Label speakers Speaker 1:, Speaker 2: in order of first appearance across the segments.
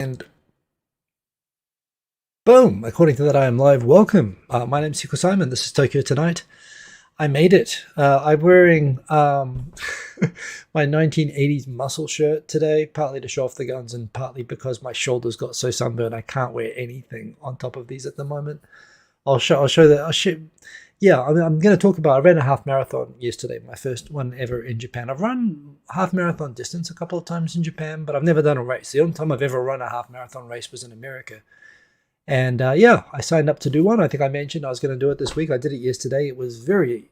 Speaker 1: And boom, according to that, I am live. Welcome. My name's Hugo Simon. This is Tokyo Tonight. I made it. I'm wearing my 1980s muscle shirt today, partly to show off the guns and partly because my shoulders got so sunburned I can't wear anything on top of these at the moment. I'll show that. Yeah, I'm going to talk about. I ran a half marathon yesterday, my first one ever in Japan. I've run half marathon distance a couple of times in Japan, but I've never done a race. The only time I've ever run a half marathon race was in America. And yeah, I signed up to do one. I think I mentioned I was going to do it this week. I did it yesterday. It was it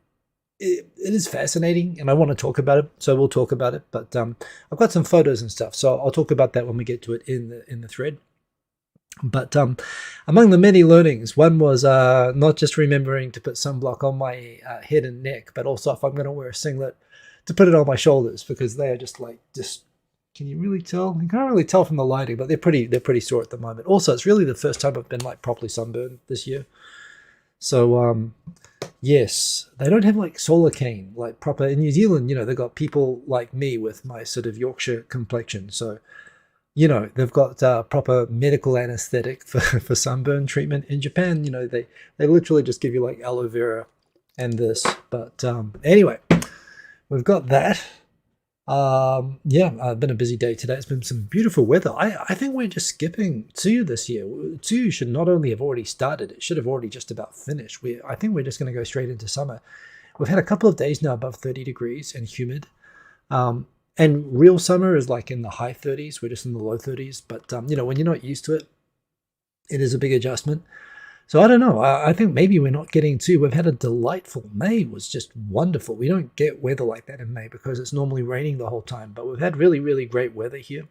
Speaker 1: is fascinating, and I want to talk about it, so we'll talk about it. But I've got some photos and stuff, so I'll talk about that when we get to it in the thread. But among the many learnings, one was not just remembering to put sunblock on my head and neck, but also if I'm going to wear a singlet, to put it on my shoulders, because they are just can you really tell? You can't really tell from the lighting, but they're pretty sore at the moment. Also, it's really the first time I've been like properly sunburned this year. So yes, they don't have like solar cane like proper in New Zealand. You know, they've got people like me with my sort of Yorkshire complexion. So you know, they've got proper medical anesthetic for sunburn treatment. In Japan, you know, they literally just give you like aloe vera and this. But anyway, we've got that. Yeah, been a busy day today. It's been some beautiful weather. I think we're just skipping Tsuyu this year. Tsuyu should not only have already started, it should have already just about finished. I think we're just going to go straight into summer. We've had a couple of days now above 30 degrees and humid. And real summer is like in the high 30s. We're just in the low 30s. But, you know, when you're not used to it, it is a big adjustment. So I don't know. I think maybe we're not getting to. We've had a delightful May. It was just wonderful. We don't get weather like that in May because it's normally raining the whole time. But we've had really, really great weather here.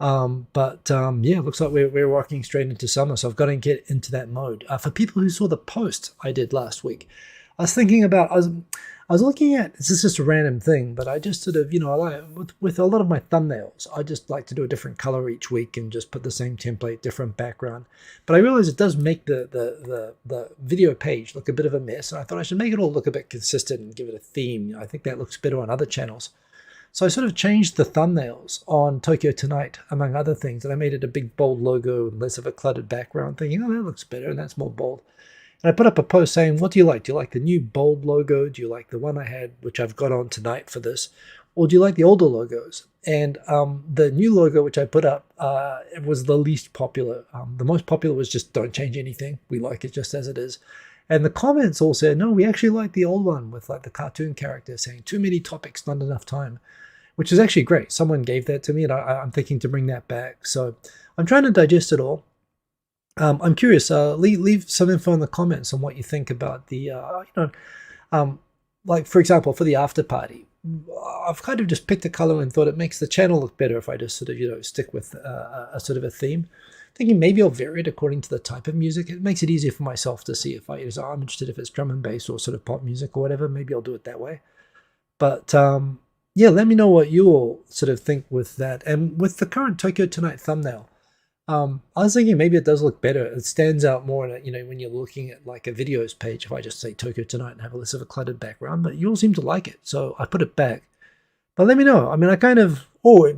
Speaker 1: Yeah, it looks like we're walking straight into summer. So I've got to get into that mode. For people who saw the post I did last week, I was thinking about, I was looking at, this is just a random thing, but I just sort of, you know, I like, with a lot of my thumbnails, I just like to do a different color each week and just put the same template, different background. But I realize it does make the video page look a bit of a mess, and I thought I should make it all look a bit consistent and give it a theme. I think that looks better on other channels. So I sort of changed the thumbnails on Tokyo Tonight, among other things, and I made it a big bold logo and less of a cluttered background, thinking, oh, that looks better, and that's more bold. And I put up a post saying, what do you like? Do you like the new bold logo? Do you like the one I had, which I've got on tonight for this? Or do you like the older logos? And the new logo, which I put up, it was the least popular. The most popular was just don't change anything. We like it just as it is. And the comments all said, no, we actually like the old one with like the cartoon character saying too many topics, not enough time, which is actually great. Someone gave that to me, and I'm thinking to bring that back. So I'm trying to digest it all. I'm curious. Leave some info in the comments on what you think about the, like for example, for the after party. I've kind of just picked a color and thought it makes the channel look better if I just sort of, you know, stick with a sort of a theme. Thinking maybe I'll vary it according to the type of music. It makes it easier for myself to see if I'm interested if it's drum and bass or sort of pop music or whatever. Maybe I'll do it that way. But yeah, let me know what you all sort of think with that. And with the current Tokyo Tonight thumbnail. I was thinking maybe it does look better. It stands out more, you know, when you're looking at like a videos page, if I just say Tokyo Tonight and have a less of a cluttered background, but you all seem to like it. So I put it back. But let me know. I mean, I kind of,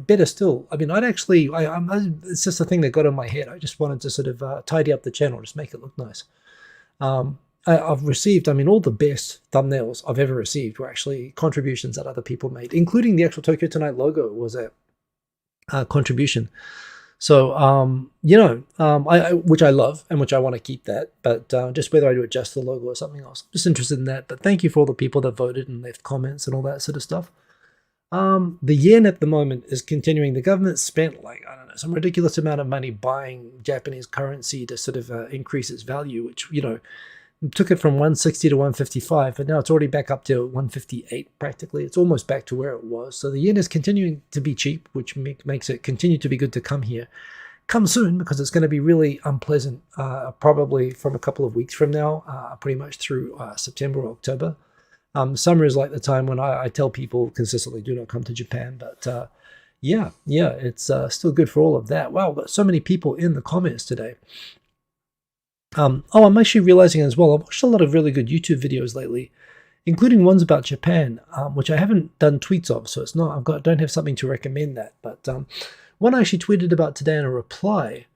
Speaker 1: better still. I mean, it's just a thing that got in my head. I just wanted to sort of tidy up the channel, just make it look nice. I've received, I mean, all the best thumbnails I've ever received were actually contributions that other people made, including the actual Tokyo Tonight logo was a contribution. So, you know, which I love and which I want to keep that, but just whether I do adjust the logo or something else, I'm just interested in that. But thank you for all the people that voted and left comments and all that sort of stuff. The yen at the moment is continuing. The government spent like, I don't know, some ridiculous amount of money buying Japanese currency to sort of increase its value, which, you know, took it from 160 to 155, but now it's already back up to 158 practically. It's almost back to where it was. So the yen is continuing to be cheap, which makes it continue to be good to come here. Come soon, because it's going to be really unpleasant, probably from a couple of weeks from now, pretty much through September or October. Summer is like the time when I tell people consistently do not come to Japan, but yeah, it's still good for all of that. Wow, got so many people in the comments today. I'm actually realizing as well, I've watched a lot of really good YouTube videos lately, including ones about Japan, which I haven't done tweets of, so it's not, don't have something to recommend that. But One I actually tweeted about today in a reply.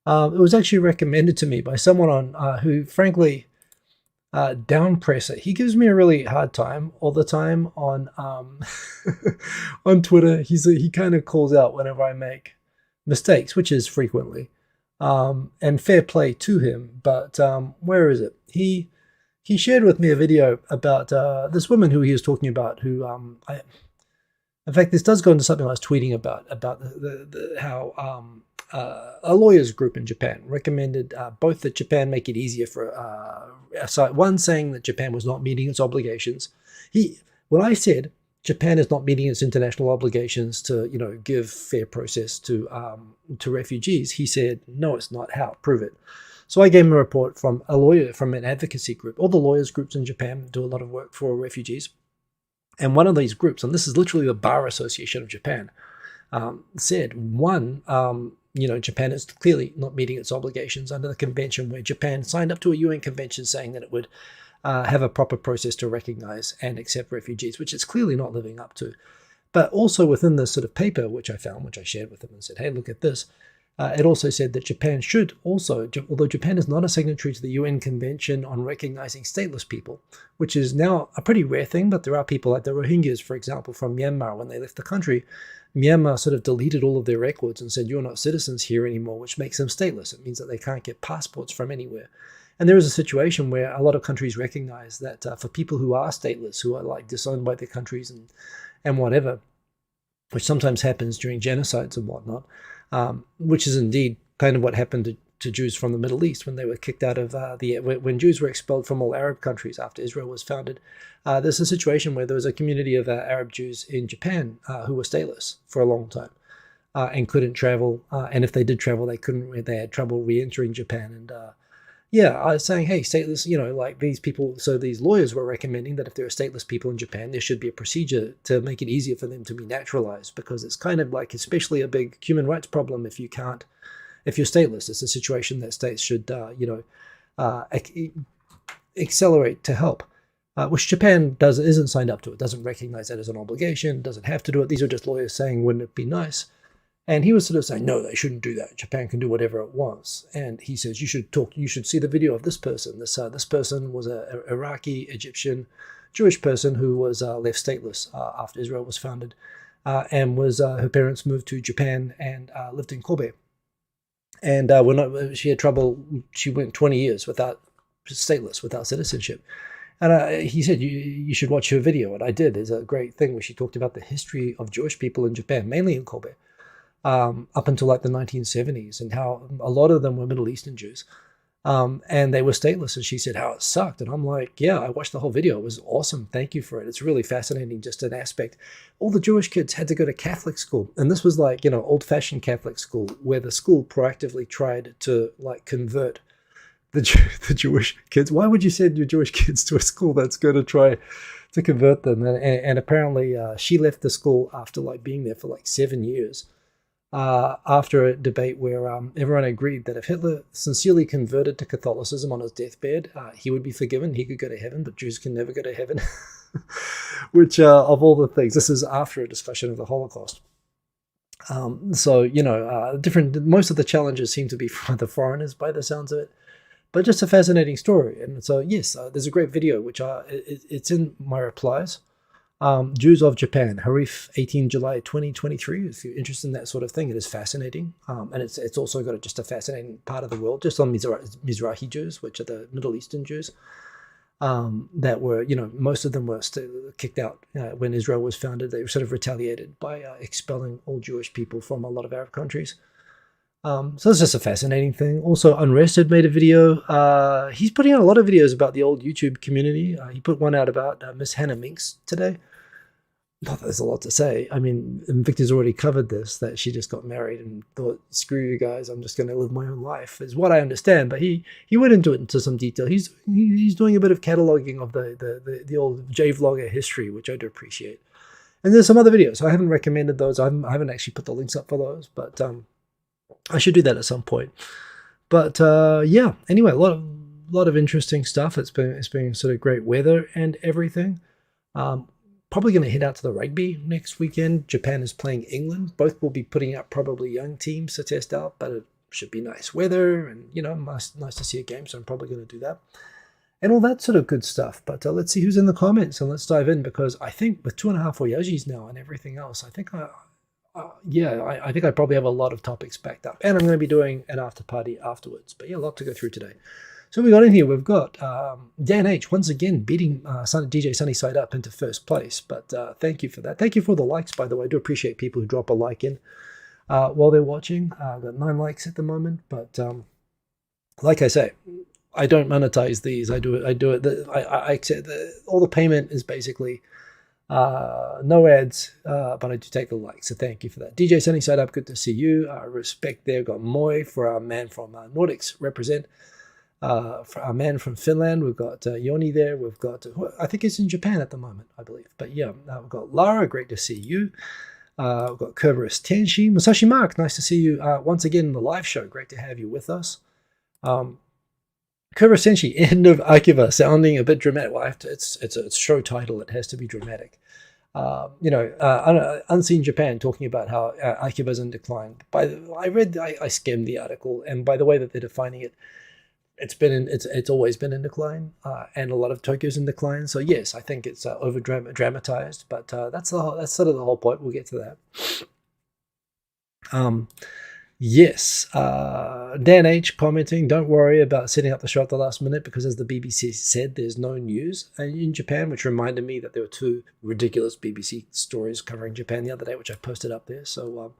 Speaker 1: It was actually recommended to me by someone on who, frankly, downpresser. He gives me a really hard time all the time on on Twitter. He kind of calls out whenever I make mistakes, which is frequently, and fair play to him. But where is it? He shared with me a video about this woman who he was talking about. Who in fact, this does go into something I was tweeting about how a lawyers group in Japan recommended both that Japan make it easier for a site. One saying that Japan was not meeting its obligations. When I said Japan is not meeting its international obligations to, give fair process to refugees, he said, no, it's not. How? Prove it. So I gave him a report from a lawyer from an advocacy group. All the lawyers groups in Japan do a lot of work for refugees. And one of these groups, and this is literally the Bar Association of Japan, said, one, Japan is clearly not meeting its obligations under the convention, where Japan signed up to a UN convention saying that it would have a proper process to recognize and accept refugees, which it's clearly not living up to. But also within this sort of paper, which I found, which I shared with them and said, hey, look at this. It also said that Japan should also, although Japan is not a signatory to the UN Convention on recognizing stateless people, which is now a pretty rare thing, but there are people like the Rohingyas, for example, from Myanmar. When they left the country, Myanmar sort of deleted all of their records and said, you're not citizens here anymore, which makes them stateless. It means that they can't get passports from anywhere. And there is a situation where a lot of countries recognize that for people who are stateless, who are like disowned by their countries and whatever, which sometimes happens during genocides and whatnot, which is indeed kind of what happened to Jews from the Middle East when they were kicked out of when Jews were expelled from all Arab countries after Israel was founded. There's a situation where there was a community of Arab Jews in Japan who were stateless for a long time and couldn't travel. And if they did travel, they had trouble re-entering Japan. And I was saying, hey, stateless, like these people. So these lawyers were recommending that if there are stateless people in Japan, there should be a procedure to make it easier for them to be naturalized, because it's kind of like, especially a big human rights problem if you're stateless. It's a situation that states should, accelerate to help, which Japan isn't signed up to. It doesn't recognize that as an obligation. Doesn't have to do it. These are just lawyers saying, wouldn't it be nice? And he was sort of saying, no, they shouldn't do that. Japan can do whatever it wants. And he says, you should see the video of this person. This person was an Iraqi, Egyptian, Jewish person who was left stateless after Israel was founded, and her parents moved to Japan and lived in Kobe. And she had trouble. She went 20 years stateless, without citizenship. And he said, you should watch her video. And I did. There's a great thing where she talked about the history of Jewish people in Japan, mainly in Kobe, up until like the 1970s, and how a lot of them were Middle Eastern Jews, and they were stateless. And she said how it sucked. And I'm like, yeah, I watched the whole video. It was awesome. Thank you for it. It's really fascinating, just an aspect. All the Jewish kids had to go to Catholic school. And this was like, old-fashioned Catholic school, where the school proactively tried to like convert the Jewish kids. Why would you send your Jewish kids to a school that's going to try to convert them? And apparently she left the school after like being there for like 7 years. After a debate where everyone agreed that if Hitler sincerely converted to Catholicism on his deathbed, he would be forgiven, he could go to heaven, but Jews can never go to heaven. Which, of all the things, this is after a discussion of the Holocaust. Most of the challenges seem to be from the foreigners by the sounds of it, but just a fascinating story. And so, yes, there's a great video, which it's in my replies. Jews of Japan, Harif, 18 July 2023. If you're interested in that sort of thing, it is fascinating. And it's also got just a fascinating part of the world, just on Mizrahi Jews, which are the Middle Eastern Jews, that were, most of them were kicked out when Israel was founded. They were sort of retaliated by expelling all Jewish people from a lot of Arab countries. So it's just a fascinating thing. Also, Unrest had made a video. He's putting out a lot of videos about the old YouTube community. He put one out about Miss Hannah Minks today. Not that there's a lot to say. I mean, Victor's already covered this, that she just got married and thought, screw you guys, I'm just going to live my own life, is what I understand. But he went into some detail. He's doing a bit of cataloging of the old J-Vlogger history, which I do appreciate. And there's some other videos. I haven't recommended those. I haven't actually put the links up for those, but I should do that at some point. But yeah, anyway, a lot of interesting stuff. It's been sort of great weather and everything. probably going to head out to the rugby next weekend. Japan is playing England. Both will be putting out probably young teams to test out, but it should be nice weather and, nice to see a game, so I'm probably going to do that. And all that sort of good stuff. But let's see who's in the comments and let's dive in, because I think with 2.5 Oyajis now and everything else, I think I think I probably have a lot of topics backed up. And I'm going to be doing an after party afterwards. But yeah, a lot to go through today. So we got in here, we've got Dan H once again beating DJay Sunnyside up into first place. But thank you for that. Thank you for the likes, by the way. I do appreciate people who drop a like in while they're watching. I've got 9 likes at the moment. But like I say, I don't monetize these. I do it. I accept all the payment is basically no ads, but I do take the like. So thank you for that. DJay Sunnyside up, good to see you. Respect there. Got Moy for our man from Nordics represent. For our man from Finland, we've got Yoni there. We've got I think it's in Japan at the moment, I believe. But yeah, we've got Lara. Great to see you. We've got Kerberos Tenshi. Musashi Mark, nice to see you once again in the live show. Great to have you with us. Kerberos Tenshi, end of Akiba, sounding a bit dramatic. Well, it's a show title. It has to be dramatic. Unseen Japan talking about how Akiba's in decline. I skimmed the article, and by the way that they're defining it, it's always been in decline, and a lot of Tokyo's in decline. So yes, I think it's over dramatized, but that's sort of the whole point. We'll get to that. Yes, Dan H commenting, don't worry about setting up the show at the last minute, because as the BBC said, there's no news in Japan, which reminded me that there were 2 ridiculous BBC stories covering Japan the other day, which I posted up there. So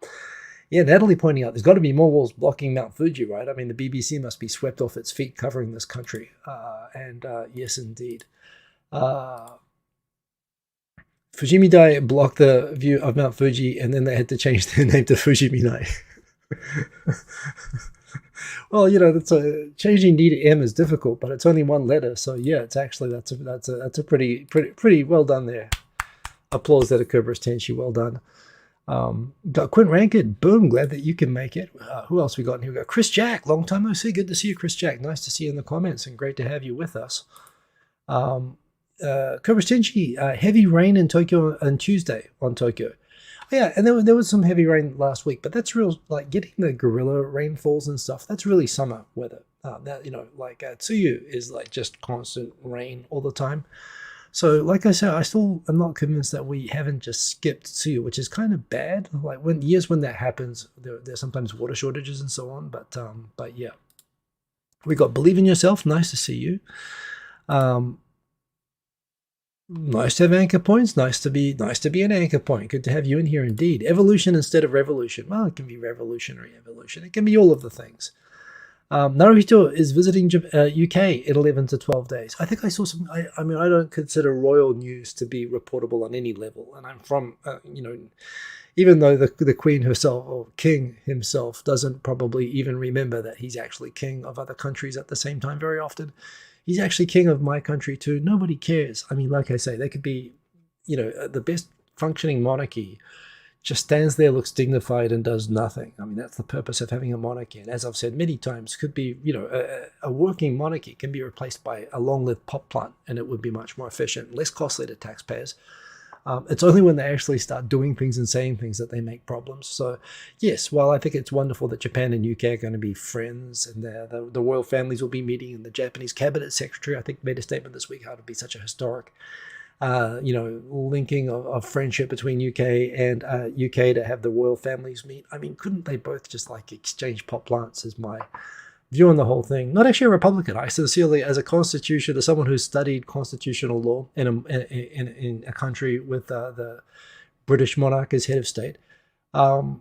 Speaker 1: yeah, Natalie pointing out there's got to be more walls blocking Mount Fuji, right? I mean, the BBC must be swept off its feet covering this country. And yes, indeed. Fujimidai blocked the view of Mount Fuji, and then they had to change their name to Fujiminai. Well, changing D to M is difficult, but it's only 1 letter. So yeah, it's actually that's a pretty well done there. Applause there to Kerberos Tenshi, well done. Got Quint Rankid, boom, glad that you can make it. Who else we got in here? We got Chris Jack, long time no see. Good to see you, Chris Jack. Nice to see you in the comments and great to have you with us. Kerberos Tenshi, heavy rain in Tokyo on Tuesday on Tokyo. Yeah, and there was some heavy rain last week, but that's real, like getting the gorilla rainfalls and stuff. That's really summer weather. Tsuyu is like just constant rain all the time. So, like I said, I still am not convinced that we haven't just skipped Tsuyu, which is kind of bad. Like when that happens, there's sometimes water shortages and so on. But yeah, we got Believe in Yourself. Nice to see you. Nice to have anchor points. Nice to be an anchor point. Good to have you in here indeed. Evolution instead of revolution. Well, it can be revolutionary evolution. It can be all of the things. Naruhito is visiting UK in 11 to 12 days. I think I saw some. I don't consider royal news to be reportable on any level, and I'm from even though the Queen herself or King himself doesn't probably even remember that he's actually king of other countries at the same time very often. He's actually king of my country too. Nobody cares. I mean, like I say, they could be, the best functioning monarchy just stands there, looks dignified, and does nothing. I mean, that's the purpose of having a monarchy. And as I've said many times, could be, a working monarchy can be replaced by a long-lived pot plant, and it would be much more efficient, less costly to taxpayers. It's only when they actually start doing things and saying things that they make problems. So, yes, while I think it's wonderful that Japan and UK are going to be friends, and the royal families will be meeting, and the Japanese cabinet secretary, I think, made a statement this week how to be such a historic linking of friendship between UK and UK to have the royal families meet. I mean, couldn't they both just exchange pot plants? Is my view on the whole thing. Not actually a Republican. I sincerely, as someone who's studied constitutional law in a country with the British monarch as head of state, the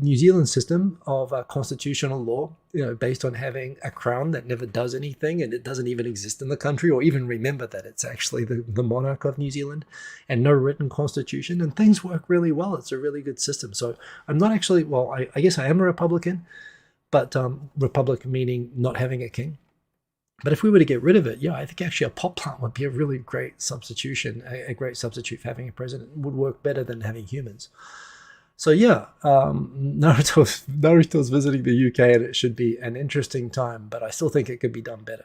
Speaker 1: New Zealand system of constitutional law, based on having a crown that never does anything and it doesn't even exist in the country or even remember that it's actually the monarch of New Zealand, and no written constitution, and things work really well. It's a really good system. So I'm not actually, I guess I am a Republican, but Republic meaning not having a king. But if we were to get rid of it, I think actually a pot plant would be a really great substitution, a great substitute for having a president. It would work better than having humans. So Naruto's visiting the UK, and it should be an interesting time, but I still think it could be done better.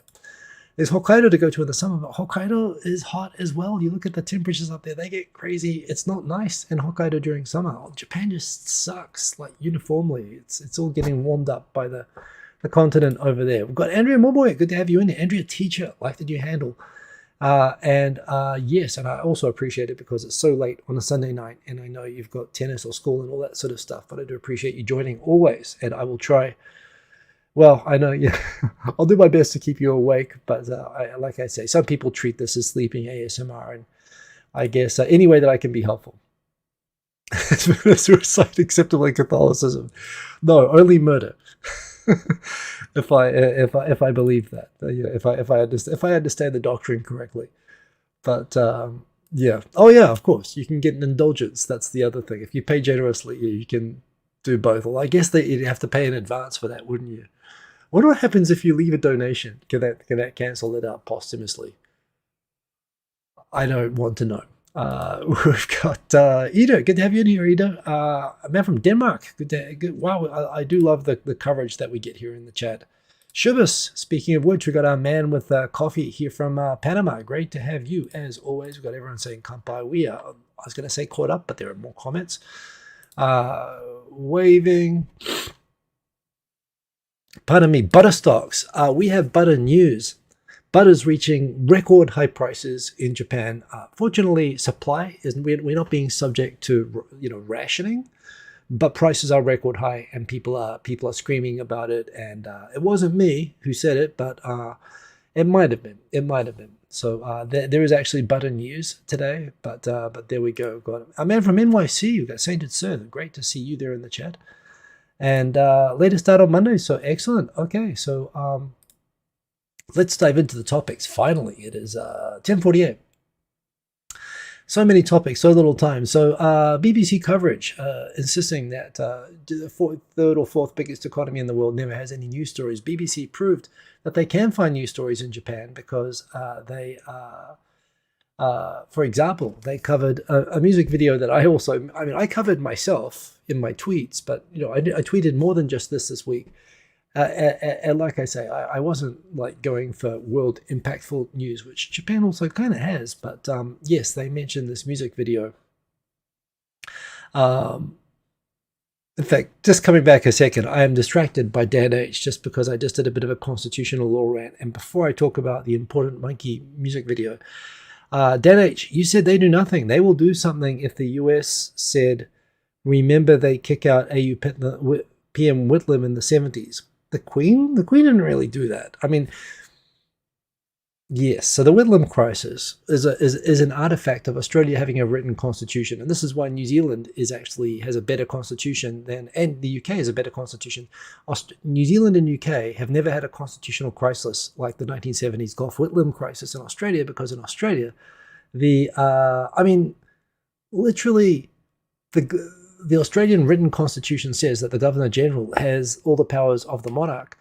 Speaker 1: There's Hokkaido to go to in the summer, but Hokkaido is hot as well. You look at the temperatures up there, they get crazy. It's not nice in Hokkaido during summer. Japan just sucks, like uniformly. It's all getting warmed up by the continent over there. We've got Andrea Moboy, good to have you in there. Andrea Teacher, like the new handle. Yes, and I also appreciate it because it's so late on a Sunday night, and I know you've got tennis or school and all that sort of stuff, but I do appreciate you joining always, and I will try. Well, I know, yeah, I'll do my best to keep you awake, but like I say, some people treat this as sleeping ASMR, and I guess any way that I can be helpful. Suicide acceptable in Catholicism? No, only murder. if I believe that, if I understand the doctrine correctly, but yeah, oh yeah, of course you can get an indulgence. That's the other thing. If you pay generously, you can do both. Well, I guess that you'd have to pay in advance for that, wouldn't you? I wonder what happens if you leave a donation. Can that cancel it out posthumously? I don't want to know. We've got Ida. Good to have you in here, Ida. A man from Denmark. Good. Wow, I do love the coverage that we get here in the chat. Shubhas, speaking of which, we got our man with coffee here from Panama. Great to have you, as always. We've got everyone saying kampai. We are, I was going to say caught up, but there are more comments. Waving. Pardon me, butter stocks. We have butter news. Butter's reaching record high prices in Japan. Fortunately, supply isn't. We're not being subject to rationing, but prices are record high, and people are screaming about it. And it wasn't me who said it, but it might have been. It might have been. So there is actually butter news today, but there we go. Got a man from NYC. We've got Sainted Sir. Great to see you there in the chat. And latest start on Monday, so excellent. Okay, so let's dive into the topics. Finally, it is 10:48. So many topics, so little time. So BBC coverage insisting that the third or fourth biggest economy in the world never has any news stories. BBC proved that they can find news stories in Japan because for example, they covered a music video that I covered myself in my tweets, but I tweeted more than just this week. And like I say, I wasn't like going for world impactful news, which Japan also kind of has. But yes, they mentioned this music video. In fact, just coming back a second, I am distracted by Dan H just because I just did a bit of a constitutional law rant. And before I talk about the Important Monkey music video, Dan H, you said they do nothing. They will do something if the US said, remember they kick out AU PM Whitlam in the 70s. The Queen didn't really do that. I mean, yes. So the Whitlam crisis is an artifact of Australia having a written constitution, and this is why New Zealand has a better constitution and the UK has a better constitution. New Zealand and UK have never had a constitutional crisis like the 1970s Gulf Whitlam crisis in Australia, because in Australia, literally the Australian written constitution says that the Governor-General has all the powers of the monarch.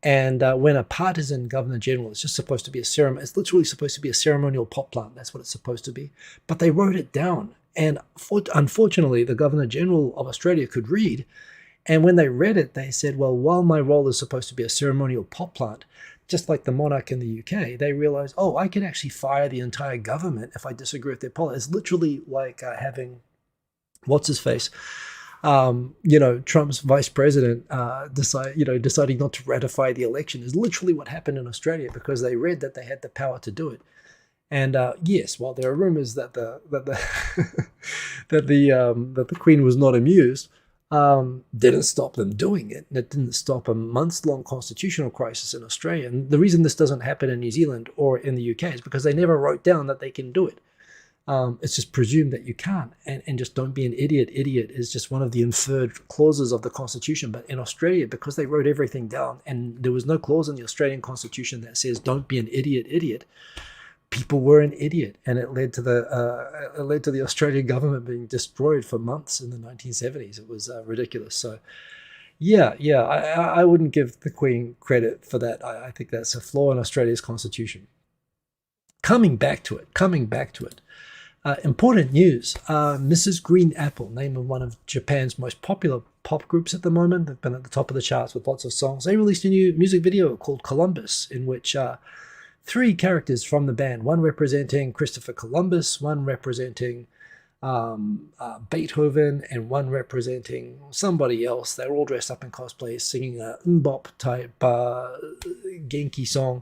Speaker 1: And when a partisan Governor-General, it's just supposed to be it's literally supposed to be a ceremonial pot plant. That's what it's supposed to be. But they wrote it down. And unfortunately, the Governor-General of Australia could read. And when they read it, they said, well, while my role is supposed to be a ceremonial pot plant, just like the monarch in the UK, they realized, I can actually fire the entire government if I disagree with their policy. It's literally like having... what's his face? Trump's vice president deciding not to ratify the election is literally what happened in Australia, because they read that they had the power to do it. And yes, while there are rumors that the Queen was not amused, didn't stop them doing it. And it didn't stop a months-long constitutional crisis in Australia. And the reason this doesn't happen in New Zealand or in the UK is because they never wrote down that they can do it. It's just presumed that you can't, and just don't be an idiot. Idiot is just one of the inferred clauses of the Constitution. But in Australia, because they wrote everything down, and there was no clause in the Australian Constitution that says don't be an idiot, people were an idiot, and it led to the Australian government being destroyed for months in the 1970s. It was ridiculous. So, yeah, I wouldn't give the Queen credit for that. I think that's a flaw in Australia's Constitution. Coming back to it. Important news. Mrs. Green Apple, name of one of Japan's most popular pop groups at the moment. They've been at the top of the charts with lots of songs. They released a new music video called Columbus, in which three characters from the band, one representing Christopher Columbus, one representing Beethoven, and one representing somebody else. They're all dressed up in cosplay, singing a mbop type Genki song.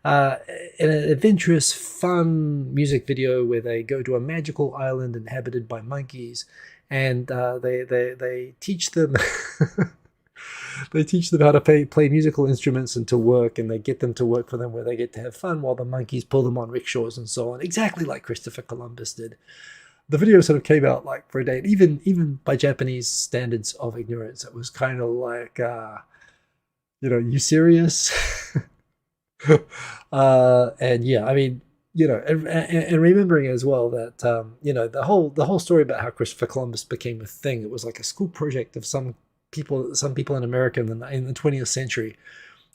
Speaker 1: In an adventurous, fun music video where they go to a magical island inhabited by monkeys, and they teach them they teach them how to play musical instruments and to work, and they get them to work for them where they get to have fun while the monkeys pull them on rickshaws and so on, exactly like Christopher Columbus did. The video sort of came out like for a day, even by Japanese standards of ignorance, it was kind of like, you serious? And yeah, I mean, and remembering as well that the whole story about how Christopher Columbus became a thing. It was like a school project of some people in America in the 20th century,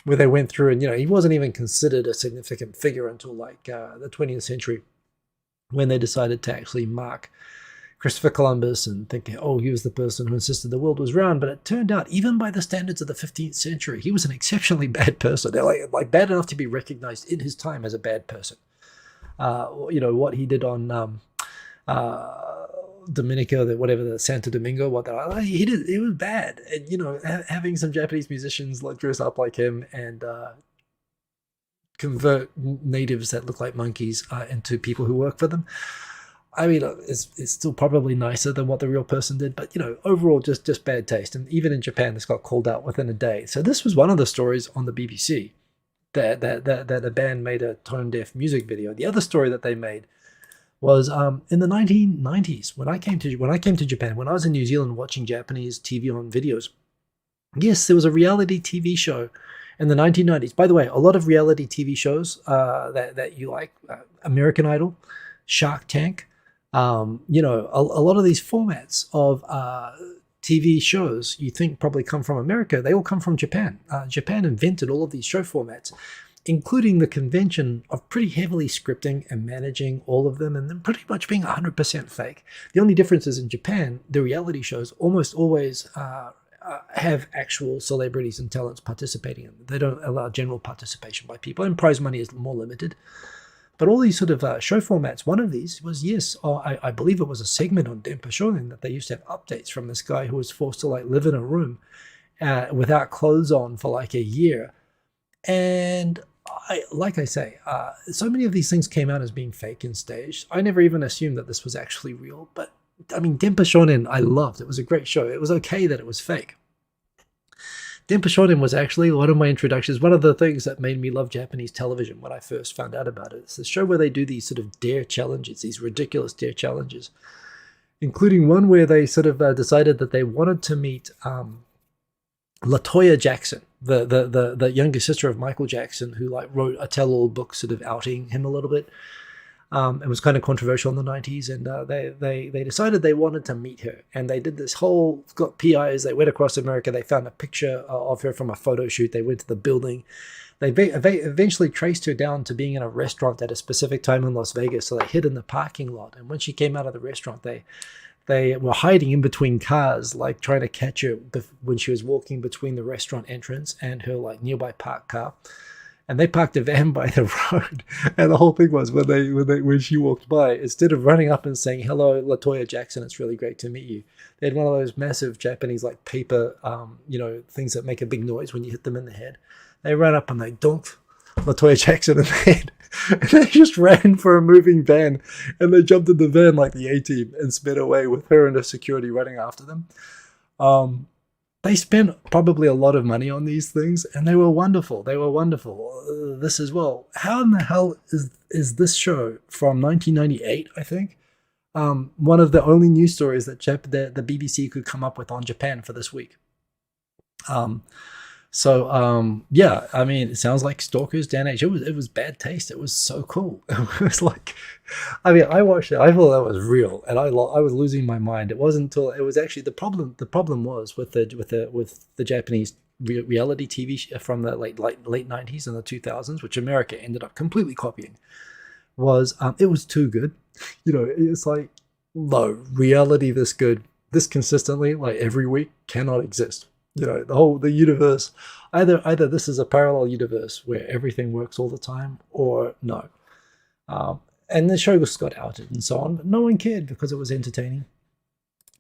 Speaker 1: where they went through, and he wasn't even considered a significant figure until like the 20th century, when they decided to actually mark Christopher Columbus and thinking, oh, he was the person who insisted the world was round. But it turned out, even by the standards of the 15th century, he was an exceptionally bad person. They're like bad enough to be recognized in his time as a bad person. What he did on Dominica, the Santo Domingo, he did, it was bad. And having some Japanese musicians like dress up like him and convert natives that look like monkeys into people who work for them, I mean, it's still probably nicer than what the real person did, but overall just bad taste. And even in Japan, this got called out within a day. So this was one of the stories on the BBC that a band made a tone-deaf music video. The other story that they made was in the 1990s, when I came to Japan, when I was in New Zealand watching Japanese TV on videos. Yes, there was a reality TV show in the 1990s. By the way, a lot of reality TV shows that you like, American Idol, Shark Tank, a lot of these formats of TV shows you think probably come from America, they all come from Japan. Japan invented all of these show formats, including the convention of pretty heavily scripting and managing all of them, and then pretty much being 100% fake. The only difference is in Japan, the reality shows almost always have actual celebrities and talents participating in them. They don't allow general participation by people, and prize money is more limited. But all these sort of show formats, one of these was, I believe it was a segment on Denpa Shonen that they used to have updates from this guy who was forced to live in a room without clothes on for like a year. And so many of these things came out as being fake and staged. I never even assumed that this was actually real. But I mean, Denpa Shonen, I loved. It was a great show. It was okay that it was fake. Denpa Shonen was actually one of my introductions, one of the things that made me love Japanese television when I first found out about it. It's a show where they do these sort of dare challenges, these ridiculous dare challenges, including one where they sort of decided that they wanted to meet LaToya Jackson, the younger sister of Michael Jackson, who wrote a tell-all book sort of outing him a little bit. It was kind of controversial in the 90s, and they decided they wanted to meet her. And they did this whole, got PIs, they went across America, they found a picture of her from a photo shoot, they went to the building. They eventually traced her down to being in a restaurant at a specific time in Las Vegas, so they hid in the parking lot. And when she came out of the restaurant, they were hiding in between cars, like trying to catch her when she was walking between the restaurant entrance and her nearby parked car. And they parked a van by the road. And the whole thing was when she walked by, instead of running up and saying, "Hello, LaToya Jackson, it's really great to meet you," they had one of those massive Japanese paper, things that make a big noise when you hit them in the head. They ran up and they donked LaToya Jackson in the head. And they just ran for a moving van. And they jumped in the van like the A-Team and sped away with her and her security running after them. They spent probably a lot of money on these things, and they were wonderful. This as well. How in the hell is this show from 1998, I think? One of the only news stories that the BBC could come up with on Japan for this week. Yeah, I mean, it sounds like Stalker's Dan H. It was bad taste. It was so cool. It was I watched it. I thought that was real, and I was losing my mind. It wasn't until it was actually the problem was with the Japanese reality TV from the late 90s and the 2000s, which America ended up completely copying. Was it was too good. It's like, no, reality this good, this consistently, every week cannot exist. the universe. Either this is a parallel universe where everything works all the time, or no. And the show just got outed and so on, but no one cared because it was entertaining.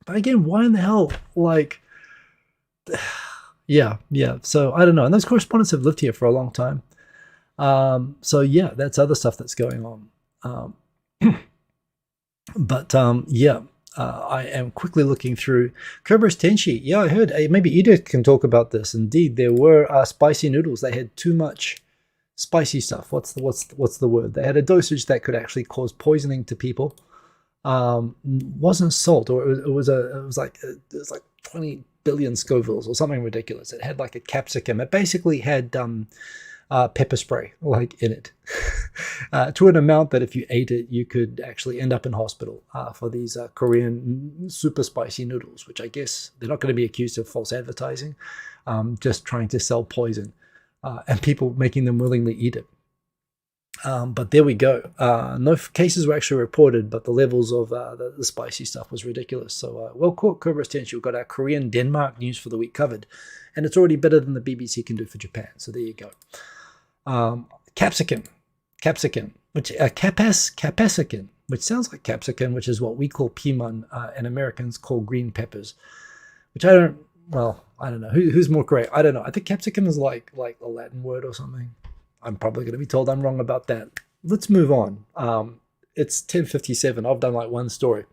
Speaker 1: But again, why in the hell? Like, yeah. So I don't know. And those correspondents have lived here for a long time. So yeah, that's other stuff that's going on. I am quickly looking through Kerberos Tenshi. Yeah, I heard. Maybe Edith can talk about this. Indeed, there were spicy noodles. They had too much spicy stuff. What's the word? They had a dosage that could actually cause poisoning to people. Wasn't salt, or it was like 20 billion Scovilles or something ridiculous. It had like a capsicum. It basically had pepper spray like in it to an amount that if you ate it, you could actually end up in hospital for these Korean super spicy noodles, which I guess they're not going to be accused of false advertising, just trying to sell poison and people making them willingly eat it. But there we go. No cases were actually reported, but the levels of the spicy stuff was ridiculous. So well caught, Kerberos Tenshi. We've got our Korean Denmark news for the week covered, and it's already better than the BBC can do for Japan. So there you go. Capsicum, which capsicum, which sounds like capsicum, which is what we call piman, and Americans call green peppers, which I don't know. Who's more correct? I don't know. I think capsicum is like a Latin word or something. I'm probably going to be told I'm wrong about that. Let's move on. It's 10:57. I've done like one story.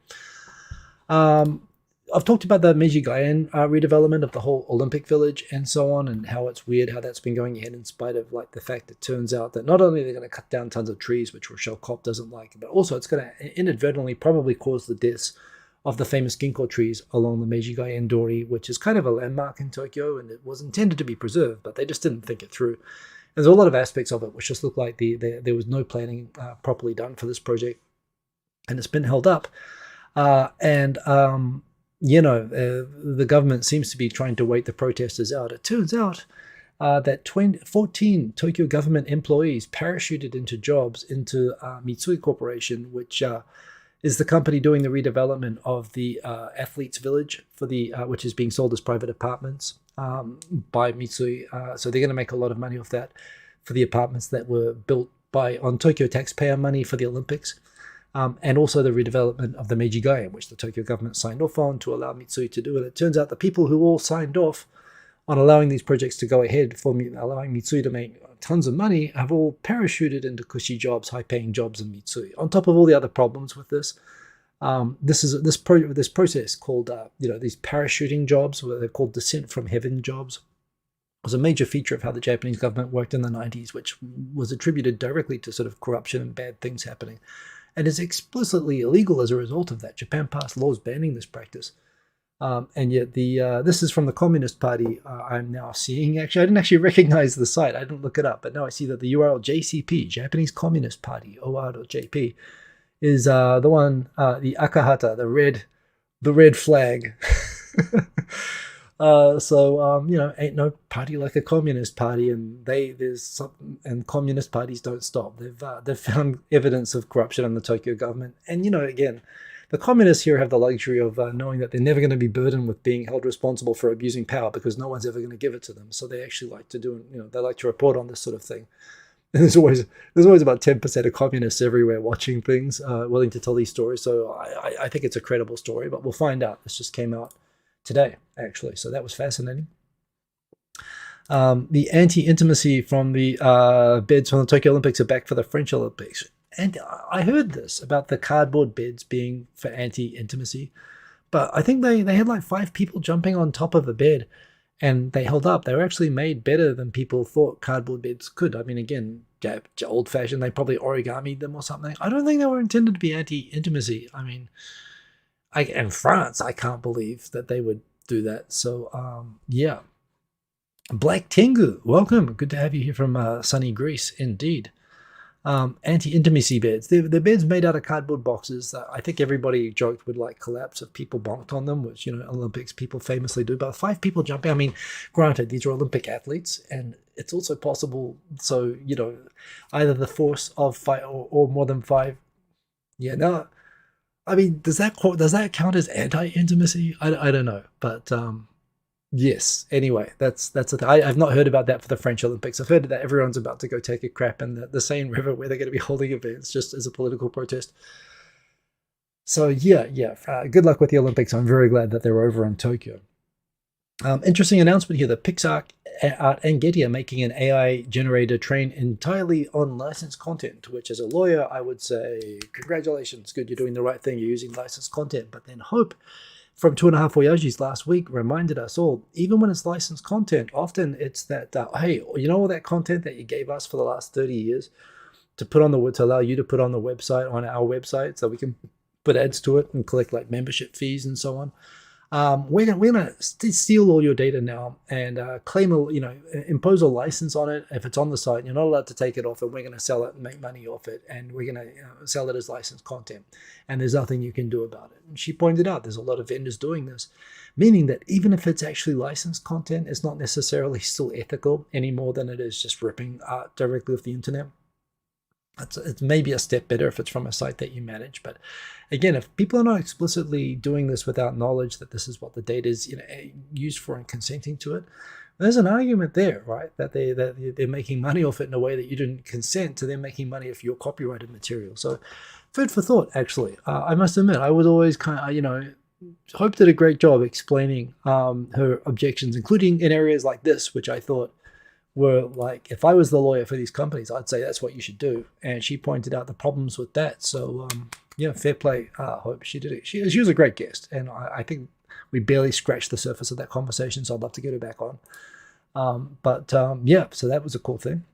Speaker 1: I've talked about the Meiji-gaen redevelopment of the whole Olympic Village and so on, and how it's weird how that's been going ahead in spite of like the fact it turns out that not only are they going to cut down tons of trees, which Rochelle Kopp doesn't like, but also it's going to inadvertently probably cause the deaths of the famous ginkgo trees along the Meiji-gaen Dori, which is kind of a landmark in Tokyo, and it was intended to be preserved, but they just didn't think it through. There's a lot of aspects of it which just look like there was no planning properly done for this project, and it's been held up. The government seems to be trying to wait the protesters out. It turns out that 14 Tokyo government employees parachuted into jobs into Mitsui Corporation, which is the company doing the redevelopment of the Athletes Village for which is being sold as private apartments by Mitsui. So they're going to make a lot of money off that for the apartments that were built on Tokyo taxpayer money for the Olympics. And also the redevelopment of the Meiji-gaen, which the Tokyo government signed off on to allow Mitsui to do it. It turns out the people who all signed off on allowing these projects to go ahead, for allowing Mitsui to make tons of money, have all parachuted into cushy jobs, high-paying jobs in Mitsui. On top of all the other problems with this, this process called these parachuting jobs, where they're called descent from heaven jobs, was a major feature of how the Japanese government worked in the 90s, which was attributed directly to sort of corruption and bad things happening, and is explicitly illegal as a result of that. Japan passed laws banning this practice. And yet this is from the Communist Party. I'm now seeing, actually, I didn't actually recognize the site. I didn't look it up, but now I see that the URL JCP, Japanese Communist Party, OR.jp, is the one, the Akahata, the red flag. Ain't no party like a communist party, and communist parties don't stop. They've found evidence of corruption in the Tokyo government, and again, the communists here have the luxury of knowing that they're never going to be burdened with being held responsible for abusing power, because no one's ever going to give it to them. So they actually like to they like to report on this sort of thing. And there's always about 10% of communists everywhere watching things, willing to tell these stories. So I think it's a credible story, but we'll find out. This just came out today, actually. So that was fascinating. The anti-intimacy from the beds from the Tokyo Olympics are back for the French Olympics. And I heard this about the cardboard beds being for anti-intimacy, but I think they had like 5 people jumping on top of a bed, and they held up. They were actually made better than people thought cardboard beds could. I mean, again, old-fashioned. They probably origamied them or something. I don't think they were intended to be anti-intimacy. I mean, in France, I can't believe that they would do that. So, yeah. Black Tengu, welcome. Good to have you here from sunny Greece, indeed. Anti-intimacy beds. They're beds made out of cardboard boxes that I think everybody joked would like collapse if people bonked on them, which, Olympics people famously do. But 5 people jumping, I mean, granted, these are Olympic athletes, and it's also possible, so, either the force of 5 or more than 5. Yeah, no, I mean, does that count as anti-intimacy? I don't know, but Yes. Anyway, that's a I've not heard about that for the French Olympics. I've heard that everyone's about to go take a crap in the Seine River where they're going to be holding events just as a political protest. So yeah. Good luck with the Olympics. I'm very glad that they're over in Tokyo. Interesting announcement here. The Pixar Art and Getty are making an AI generator trained entirely on licensed content, which as a lawyer, I would say, congratulations, good, you're doing the right thing, you're using licensed content. But then Hope from 2.5 Voyages last week reminded us all, even when it's licensed content, often it's that, hey, you know all that content that you gave us for the last 30 years to put on to allow you to put on the website, on our website, so we can put ads to it and collect like membership fees and so on. We're gonna steal all your data now and impose a license on it. If it's on the site, you're not allowed to take it off, and we're gonna sell it and make money off it, and we're gonna sell it as licensed content. And there's nothing you can do about it. And she pointed out there's a lot of vendors doing this, meaning that even if it's actually licensed content, it's not necessarily still ethical any more than it is just ripping art directly off the internet. It's maybe a step better if it's from a site that you manage, but again, if people are not explicitly doing this without knowledge that this is what the data is used for and consenting to it, there's an argument there, right? That they're making money off it in a way that you didn't consent to them making money off your copyrighted material. So, food for thought. Actually, I must admit, I was always kind of Hope did a great job explaining her objections, including in areas like this, which I thought were like, if I was the lawyer for these companies, I'd say that's what you should do. And she pointed out the problems with that. So fair play. Hope she did it. She was a great guest, and I think we barely scratched the surface of that conversation. So I'd love to get her back on. So that was a cool thing.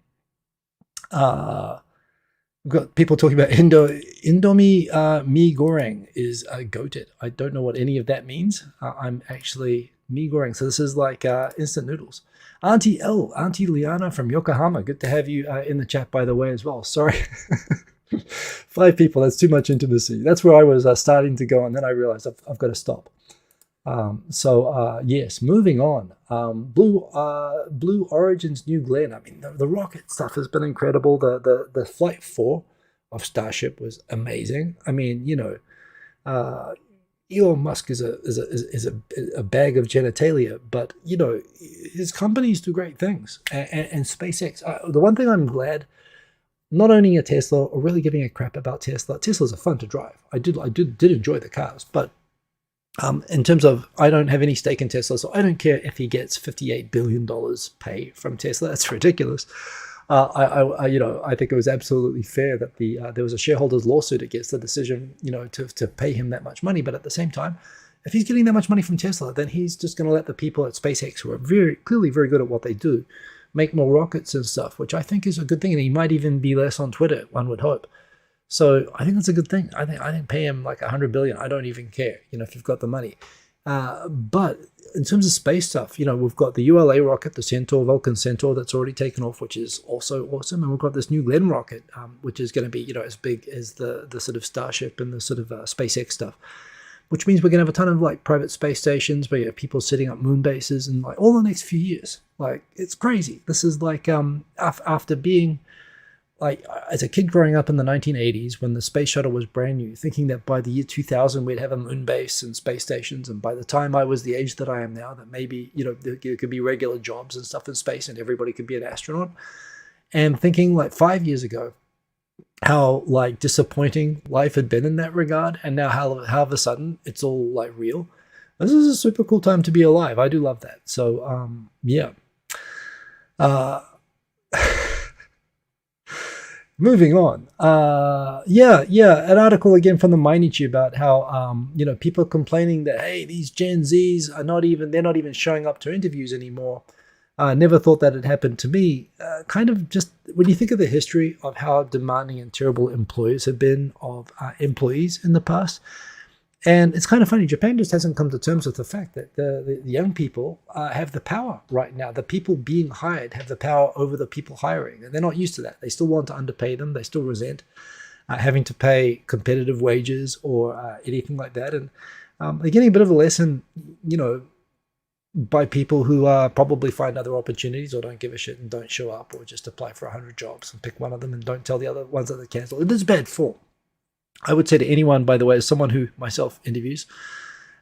Speaker 1: We've got people talking about Indomie mi goreng is goated. I don't know what any of that means. I'm actually mi goreng. So this is like instant noodles. Auntie Liana from Yokohama. Good to have you in the chat, by the way, as well. Sorry. 5 people, that's too much intimacy. That's where I was starting to go, and then I realized I've got to stop. Yes, moving on. Blue Origin's New Glenn. I mean, the rocket stuff has been incredible. The Flight 4 of Starship was amazing. I mean, Elon Musk is a bag of genitalia, but his companies do great things. And SpaceX. The one thing I'm glad, not owning a Tesla or really giving a crap about Tesla. Teslas are fun to drive. I did enjoy the cars, but in terms of, I don't have any stake in Tesla, so I don't care if he gets $58 billion pay from Tesla. That's ridiculous. I think it was absolutely fair that there was a shareholders lawsuit against the decision, to pay him that much money. But at the same time, if he's getting that much money from Tesla, then he's just going to let the people at SpaceX, who are very clearly very good at what they do, make more rockets and stuff, which I think is a good thing. And he might even be less on Twitter, one would hope. So I think that's a good thing. I think pay him like $100 billion. I don't even care, if you've got the money. But in terms of space stuff, we've got the ULA rocket, the Centaur, Vulcan Centaur, that's already taken off, which is also awesome. And we've got this New Glenn rocket, which is going to be, as big as the sort of Starship and the sort of SpaceX stuff, which means we're going to have a ton of like private space stations where you have people setting up moon bases and like all the next few years. Like, it's crazy. This is like after being like, as a kid growing up in the 1980s, when the space shuttle was brand new, thinking that by the year 2000 we'd have a moon base and space stations, and by the time I was the age that I am now, that maybe there could be regular jobs and stuff in space and everybody could be an astronaut, and thinking like 5 years ago how like disappointing life had been in that regard, and now how of a sudden it's all like real. This is a super cool time to be alive. I do love that. So moving on. An article again from the Mainichi about how people complaining that, hey, these Gen Zs they're not even showing up to interviews anymore. Never thought that had happened to me. Kind of just when you think of the history of how demanding and terrible employers have been of employees in the past. And it's kind of funny, Japan just hasn't come to terms with the fact that the young people have the power right now. The people being hired have the power over the people hiring, and they're not used to that. They still want to underpay them. They still resent having to pay competitive wages or anything like that. And they're getting a bit of a lesson, by people who probably find other opportunities or don't give a shit and don't show up, or just apply for 100 jobs and pick one of them and don't tell the other ones that they cancel. It is bad form. I would say to anyone, by the way, as someone who myself interviews,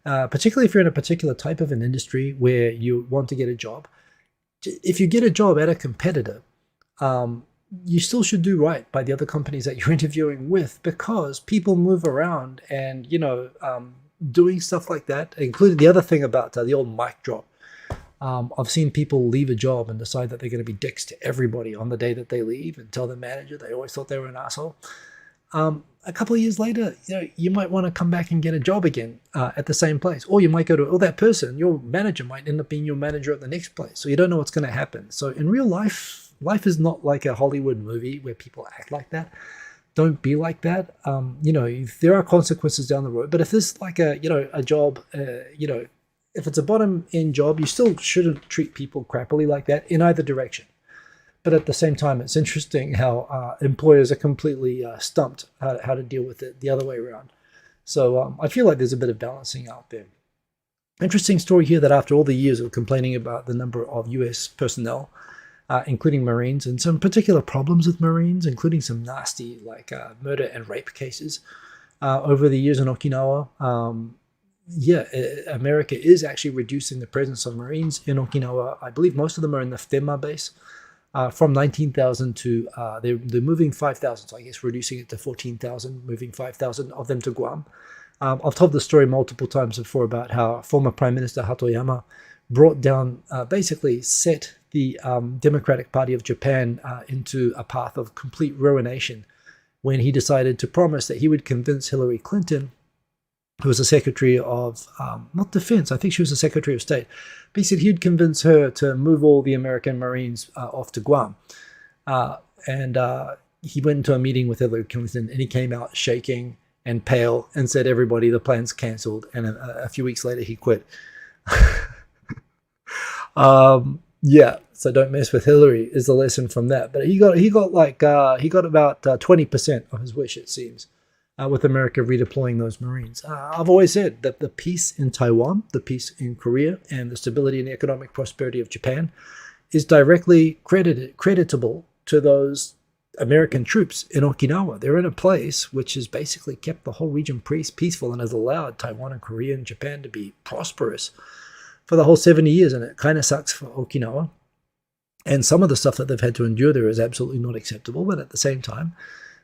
Speaker 1: particularly if you're in a particular type of an industry where you want to get a job. If you get a job at a competitor, you still should do right by the other companies that you're interviewing with, because people move around, and doing stuff like that, including the other thing about the old mic drop. I've seen people leave a job and decide that they're going to be dicks to everybody on the day that they leave, and tell the manager they always thought they were an asshole. A couple of years later, you might want to come back and get a job again at the same place, or you might go to, or that person, your manager might end up being your manager at the next place. So you don't know what's going to happen. So in real life, life is not like a Hollywood movie where people act like that. Don't be like that. There are consequences down the road, but if this like a job, if it's a bottom end job, you still shouldn't treat people crappily like that in either direction. But at the same time, it's interesting how employers are completely stumped how to deal with it the other way around. So I feel like there's a bit of balancing out there. Interesting story here that after all the years of complaining about the number of US personnel, including Marines, and some particular problems with Marines, including some nasty murder and rape cases over the years in Okinawa, America is actually reducing the presence of Marines in Okinawa. I believe most of them are in the Futenma base. From 19,000 to, they're moving 5,000, so I guess reducing it to 14,000, moving 5,000 of them to Guam. I've told the story multiple times before about how former Prime Minister Hatoyama brought down, basically set the Democratic Party of Japan into a path of complete ruination when he decided to promise that he would convince Hillary Clinton, who was the Secretary of, not Defense, I think she was the Secretary of State, but he said he'd convince her to move all the American Marines off to Guam. And he went into a meeting with Hillary Clinton, and he came out shaking and pale and said, everybody, the plan's cancelled. And a few weeks later, he quit. So don't mess with Hillary is the lesson from that. But he got about 20% of his wish, it seems. With America redeploying those Marines. I've always said that the peace in Taiwan, the peace in Korea, and the stability and economic prosperity of Japan is directly creditable to those American troops in Okinawa. They're in a place which has basically kept the whole region peaceful and has allowed Taiwan and Korea and Japan to be prosperous for the whole 70 years. And it kind of sucks for Okinawa. And some of the stuff that they've had to endure there is absolutely not acceptable. But at the same time,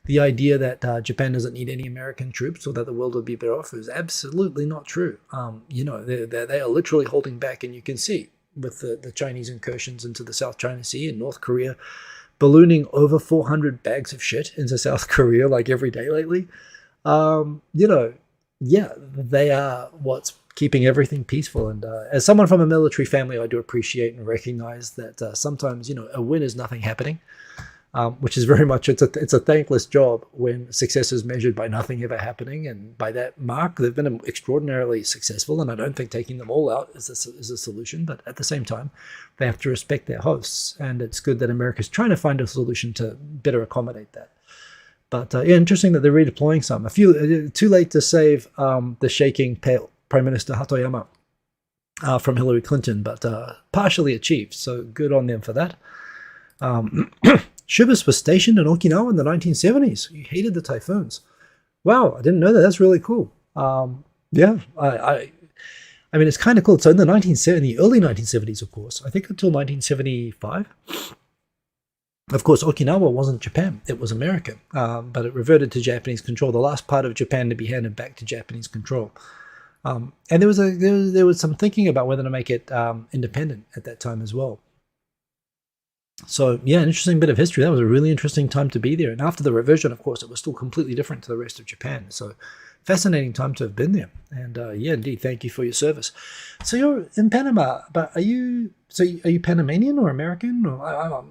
Speaker 1: the idea that Japan doesn't need any American troops or that the world would be better off is absolutely not true. They are literally holding back, and you can see with the Chinese incursions into the South China Sea and North Korea ballooning over 400 bags of shit into South Korea like every day lately. They are what's keeping everything peaceful. And as someone from a military family, I do appreciate and recognize that sometimes, a win is nothing happening. Which is very much, it's a thankless job when success is measured by nothing ever happening. And by that mark, they've been extraordinarily successful, and I don't think taking them all out is a solution. But at the same time, they have to respect their hosts, and it's good that America's trying to find a solution to better accommodate that. But interesting that they're redeploying some. Too late to save the shaking pale Prime Minister Hatoyama from Hillary Clinton, but partially achieved. So good on them for that. Shibas was stationed in Okinawa in the 1970s. He hated the typhoons. Wow, I didn't know that. That's really cool. I mean, it's kind of cool. So in the early 1970s, of course, I think until 1975, of course, Okinawa wasn't Japan. It was America, but it reverted to Japanese control. The last part of Japan to be handed back to Japanese control. And there was some thinking about whether to make it independent at that time as well. So, yeah, an interesting bit of history. That was a really interesting time to be there. And after the reversion, of course, it was still completely different to the rest of Japan. So, fascinating time to have been there. And, indeed, thank you for your service. So, you're in Panama, but are you Panamanian or American? Or, I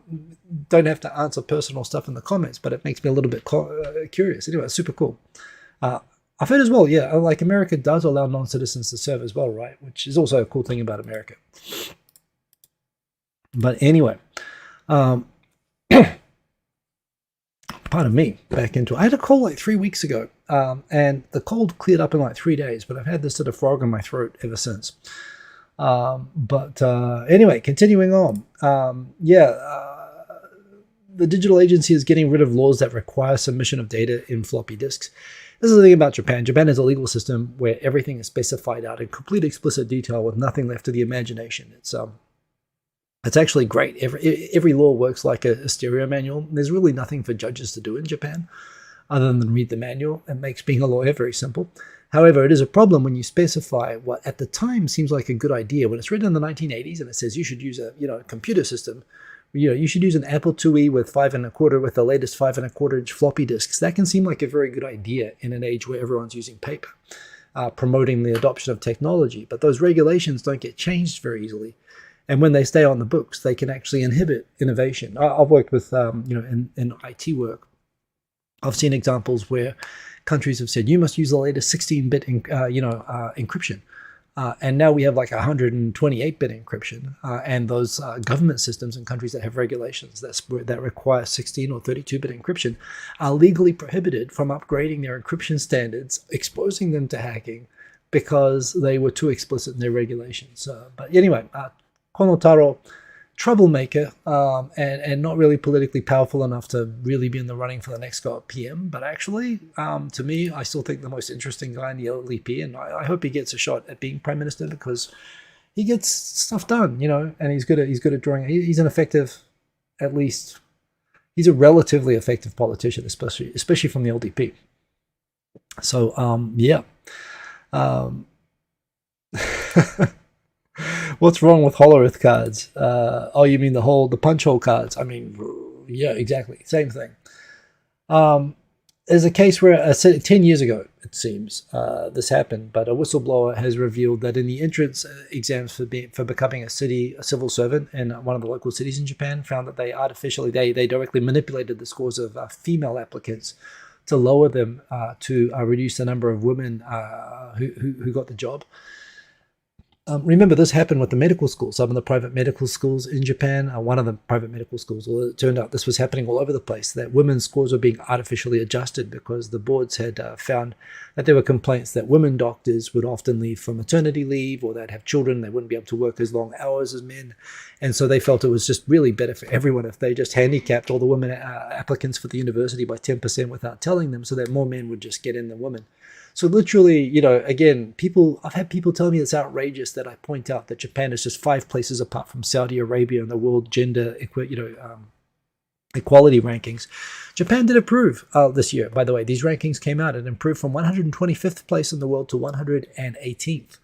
Speaker 1: don't have to answer personal stuff in the comments, but it makes me a little bit curious. Anyway, it's super cool. I've heard as well, like America does allow non-citizens to serve as well, right? Which is also a cool thing about America. But anyway... pardon me, back into it. I had a cold like 3 weeks ago, and the cold cleared up in like 3 days, but I've had this sort of frog in my throat ever since. Anyway, continuing on. the digital agency is getting rid of laws that require submission of data in floppy disks. This is the thing about Japan. Japan has a legal system where everything is specified out in complete explicit detail with nothing left to the imagination. It's actually great. Every law works like a stereo manual. There's really nothing for judges to do in Japan other than read the manual. It makes being a lawyer very simple. However, it is a problem when you specify what at the time seems like a good idea. When it's written in the 1980s and it says you should use a computer system, you should use an Apple IIe with 5 1/4 with the latest 5 1/4 inch floppy disks. That can seem like a very good idea in an age where everyone's using paper, promoting the adoption of technology. But those regulations don't get changed very easily. And when they stay on the books, they can actually inhibit innovation. I've worked with, in IT work, I've seen examples where countries have said, you must use the latest 16-bit, encryption. And now we have like 128-bit encryption. And those government systems in countries that have regulations that require 16 or 32-bit encryption are legally prohibited from upgrading their encryption standards, exposing them to hacking because they were too explicit in their regulations. But anyway, Konotaro, troublemaker, and not really politically powerful enough to really be in the running for the next go at PM. But actually, to me, I still think the most interesting guy in the LDP, and I hope he gets a shot at being prime minister because he gets stuff done, and he's good at drawing. He's an effective, at least, he's a relatively effective politician, especially from the LDP. So, yeah. What's wrong with Hollow Earth cards? Oh, you mean the punch hole cards? I mean, yeah, exactly. Same thing. There's a case where 10 years ago, it seems, this happened, but a whistleblower has revealed that in the entrance exams for becoming a civil servant in one of the local cities in Japan, found that they directly manipulated the scores of female applicants to lower them to reduce the number of women who got the job. Remember, this happened with the medical schools, some of the private medical schools in Japan. One of the private medical schools, well, it turned out this was happening all over the place, that women's scores were being artificially adjusted because the boards had found that there were complaints that women doctors would often leave for maternity leave, or they'd have children, they wouldn't be able to work as long hours as men. And so they felt it was just really better for everyone if they just handicapped all the women applicants for the university by 10% without telling them, so that more men would just get in than women. So literally, again, I've had people tell me it's outrageous that I point out that Japan is just 5 places apart from Saudi Arabia in the world gender equality rankings. Japan did improve this year, by the way. These rankings came out and improved from 125th place in the world to 118th.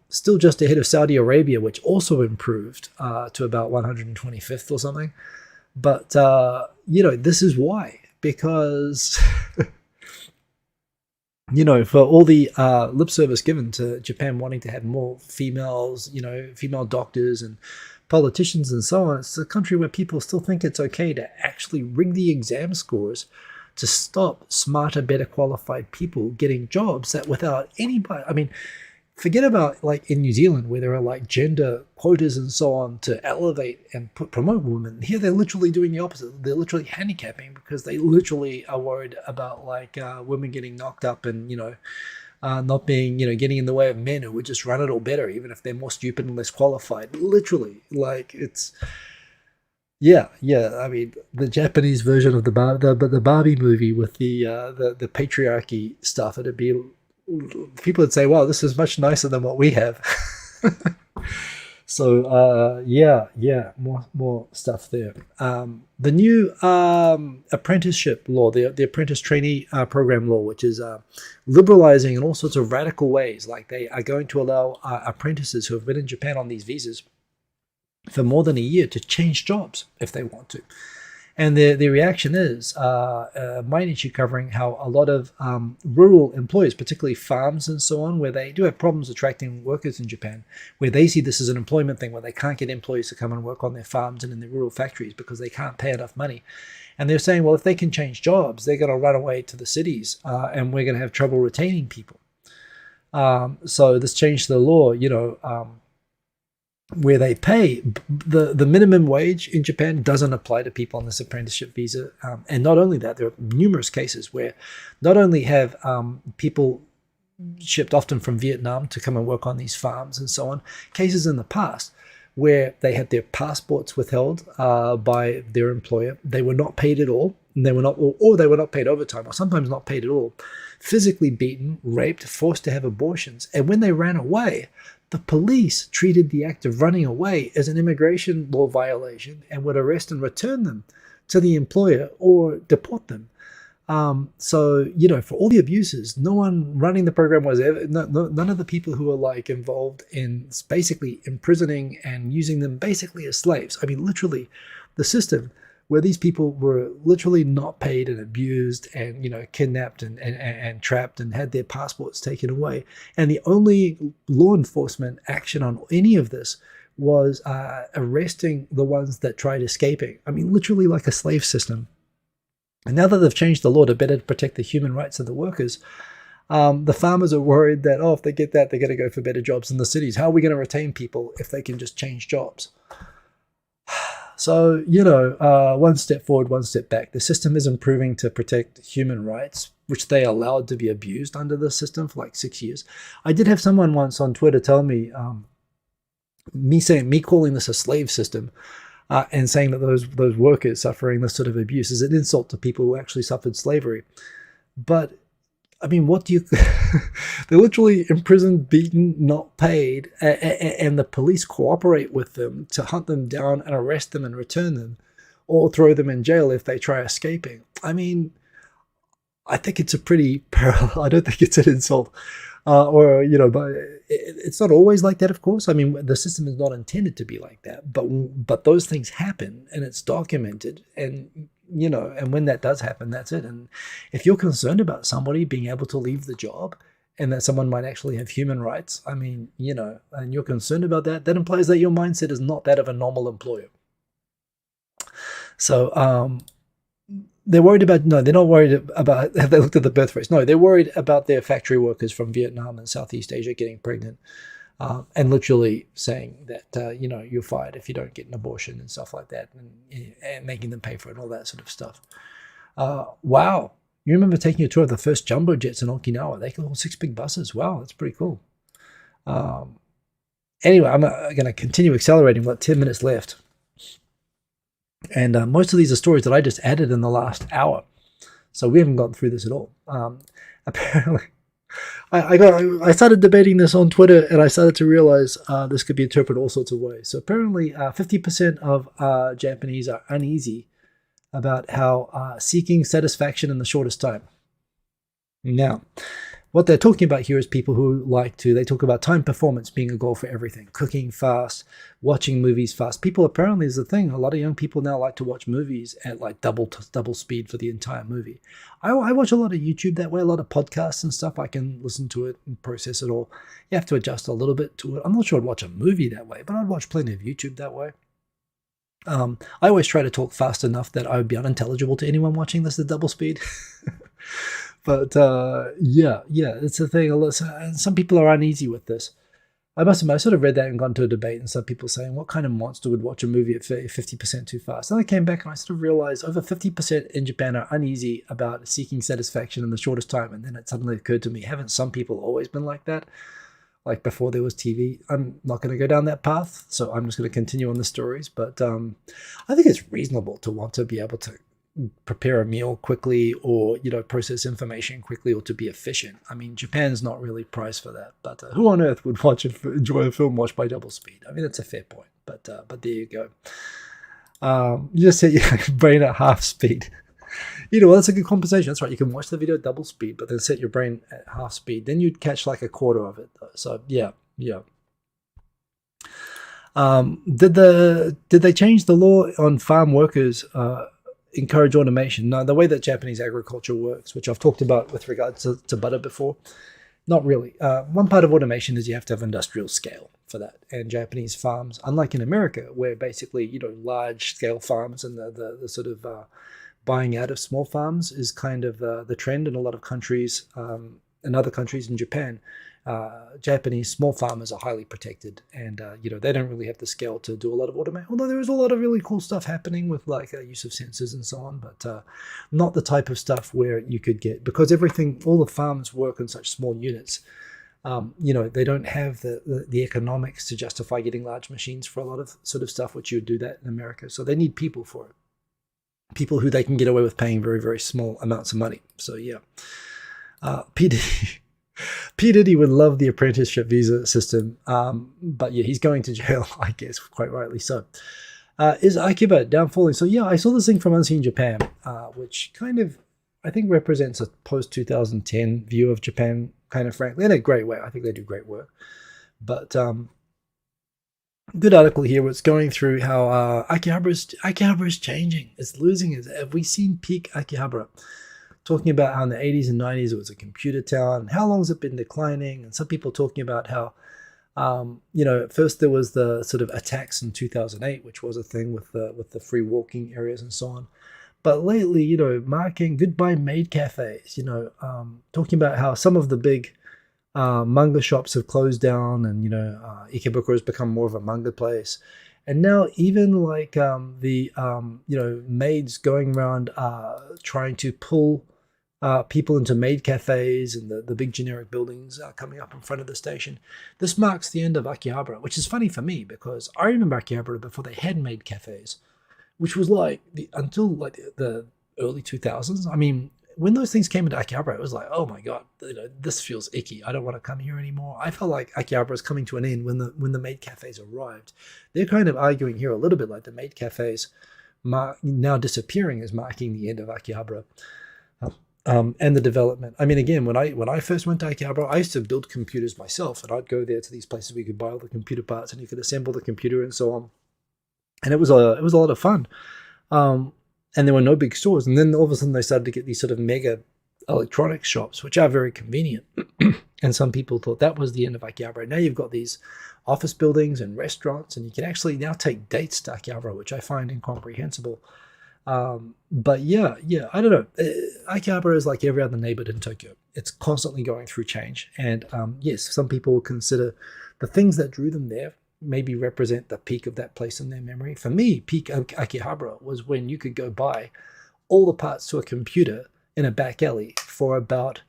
Speaker 1: Still just ahead of Saudi Arabia, which also improved to about 125th or something. But, this is why. Because... for all the lip service given to Japan wanting to have more females, female doctors and politicians and so on, it's a country where people still think it's okay to actually rig the exam scores to stop smarter, better qualified people getting jobs that without anybody, forget about like in New Zealand where there are like gender quotas and so on to elevate and promote women. Here they're literally doing the opposite. They're literally handicapping because they literally are worried about like women getting knocked up and not being getting in the way of men who would just run it all better even if they're more stupid and less qualified. Literally, like it's the Japanese version of the Barbie movie with the patriarchy stuff. It'd be. People would say, wow, this is much nicer than what we have. So, more stuff there. The new apprenticeship law, the apprentice trainee program law, which is liberalizing in all sorts of radical ways. Like they are going to allow apprentices who have been in Japan on these visas for more than a year to change jobs if they want to. And the reaction is Mainichi covering how a lot of rural employers, particularly farms and so on, where they do have problems attracting workers in Japan, where they see this as an employment thing, where they can't get employees to come and work on their farms and in their rural factories because they can't pay enough money. And they're saying, well, if they can change jobs, they're going to run away to the cities and we're going to have trouble retaining people. So this change to the law, where they pay the minimum wage in Japan doesn't apply to people on this apprenticeship visa. And not only that, there are numerous cases where not only have people shipped often from Vietnam to come and work on these farms and so on, cases in the past where they had their passports withheld by their employer. They were not paid at all, and they were not, or they were not paid overtime, or sometimes not paid at all. Physically beaten, raped, forced to have abortions, and when they ran away, the police treated the act of running away as an immigration law violation and would arrest and return them to the employer or deport them. So, you know, for all the abuses, no one running the program was ever, none of the people who were like involved in basically imprisoning and using them basically as slaves. I mean, literally the system where these people were literally not paid and abused and, you know, kidnapped and trapped and had their passports taken away. And the only law enforcement action on any of this was arresting the ones that tried escaping. I mean, literally like a slave system. And now that they've changed the law to better protect the human rights of the workers, the farmers are worried that, oh, if they get that, they're going to go for better jobs in the cities. How are we going to retain people if they can just change jobs? So, you know, one step forward, one step back. The system is improving to protect human rights, which they allowed to be abused under the system for like 6 years. I did have someone once on Twitter tell me, me calling this a slave system, and saying that those workers suffering this sort of abuse is an insult to people who actually suffered slavery. But, I mean, what do you... They're literally imprisoned, beaten, not paid, and the police cooperate with them to hunt them down and arrest them and return them, or throw them in jail if they try escaping. I mean, I think it's a pretty parallel... I don't think it's an insult. Or, you know, but it's not always like that, of course. I mean, the system is not intended to be like that, but those things happen and it's documented, and, you know, and when that does happen, that's it. And if you're concerned about somebody being able to leave the job and that someone might actually have human rights, I mean, you know, and you're concerned about that, that implies that your mindset is not that of a normal employer. So, they're worried about, no, they're not worried about, have they looked at the birth rates? No, they're worried about their factory workers from Vietnam and Southeast Asia getting pregnant, and literally saying that, you know, you're fired if you don't get an abortion and stuff like that, and making them pay for it and all that sort of stuff. Wow. You remember taking a tour of the first jumbo jets in Okinawa? They can hold 6 big buses. Wow, that's pretty cool. Anyway, I'm going to continue accelerating. We've got 10 minutes left. And most of these are stories that I just added in the last hour. So we haven't gone through this at all. Apparently, I started debating this on Twitter, and I started to realize this could be interpreted all sorts of ways. So apparently 50% of Japanese are uneasy about how seeking satisfaction in the shortest time. Now, what they're talking about here is people who they talk about time performance being a goal for everything. Cooking fast, watching movies fast. People, apparently is the thing, a lot of young people now like to watch movies at like double speed for the entire movie. I watch a lot of YouTube that way, a lot of podcasts and stuff. I can listen to it and process it all. You have to adjust a little bit to it. I'm not sure I'd watch a movie that way, but I'd watch plenty of YouTube that way. I always try to talk fast enough that I would be unintelligible to anyone watching this at double speed. But yeah, it's a thing. And some people are uneasy with this. I must admit, I sort of read that and gone to a debate, and some people saying, what kind of monster would watch a movie at 50% too fast? And I came back and I sort of realized over 50% in Japan are uneasy about seeking satisfaction in the shortest time. And then it suddenly occurred to me, haven't some people always been like that? Like before there was TV? I'm not going to go down that path, so I'm just going to continue on the stories. But I think it's reasonable to want to be able to prepare a meal quickly, or, you know, process information quickly, or to be efficient. I mean, Japan's not really priced for that, but who on earth would enjoy a film watched by double speed? I mean, that's a fair point, but there you go. You just set your brain at half speed. You know, well, that's a good compensation. That's right. You can watch the video at double speed, but then set your brain at half speed. Then you'd catch like a quarter of it. So yeah. Did they change the law on farm workers? Encourage automation? No, the way that Japanese agriculture works, which I've talked about with regards to butter before, not really. One part of automation is you have to have industrial scale for that. And Japanese farms, unlike in America, where basically, you know, large scale farms and the sort of buying out of small farms is kind of the trend in a lot of countries, in other countries in Japan. Japanese small farmers are highly protected, and you know, they don't really have the scale to do a lot of automation, although there is a lot of really cool stuff happening with like use of sensors and so on, but not the type of stuff where you could get, because all the farms work in such small units, They don't have the economics to justify getting large machines for a lot of sort of stuff, which you would do that in America. So they need people for it. People who they can get away with paying very, very small amounts of money. So yeah. P. Diddy would love the apprenticeship visa system. But yeah, he's going to jail, I guess, quite rightly so. Is Akiba downfalling? So yeah, I saw this thing from Unseen Japan, which kind of, I think, represents a post-2010 view of Japan, kind of frankly, in a great way. I think they do great work. But good article here. It's going through how Akihabara is changing. It's losing. Have we seen peak Akihabara? Talking about how in the 80s and 90s it was a computer town. How long has it been declining? And some people talking about how, at first there was the sort of attacks in 2008, which was a thing with the free walking areas and so on. But lately, marking goodbye maid cafes. Talking about how some of the big manga shops have closed down, and Ikebukuro has become more of a manga place. And now even like maids going around trying to pull people into maid cafes, and the big generic buildings coming up in front of the station. This marks the end of Akihabara, which is funny for me because I remember Akihabara before they had maid cafes, which was like until the early 2000s. I mean, when those things came into Akihabara, it was like, oh my god, this feels icky. I don't want to come here anymore. I felt like Akihabara is coming to an end when the maid cafes arrived. They're kind of arguing here a little bit like the maid cafes now disappearing is marking the end of Akihabara. And the development. I mean, again, when I first went to Akihabara, I used to build computers myself, and I'd go there to these places where you could buy all the computer parts and you could assemble the computer and so on. And it was a lot of fun. And there were no big stores. And then all of a sudden they started to get these sort of mega electronics shops, which are very convenient. And some people thought that was the end of Akihabara. Now you've got these office buildings and restaurants, and you can actually now take dates to Akihabara, which I find incomprehensible. But yeah, I don't know. Akihabara is like every other neighborhood in Tokyo. It's constantly going through change. And yes, some people will consider the things that drew them there maybe represent the peak of that place in their memory. For me, peak Akihabara was when you could go buy all the parts to a computer in a back alley for about,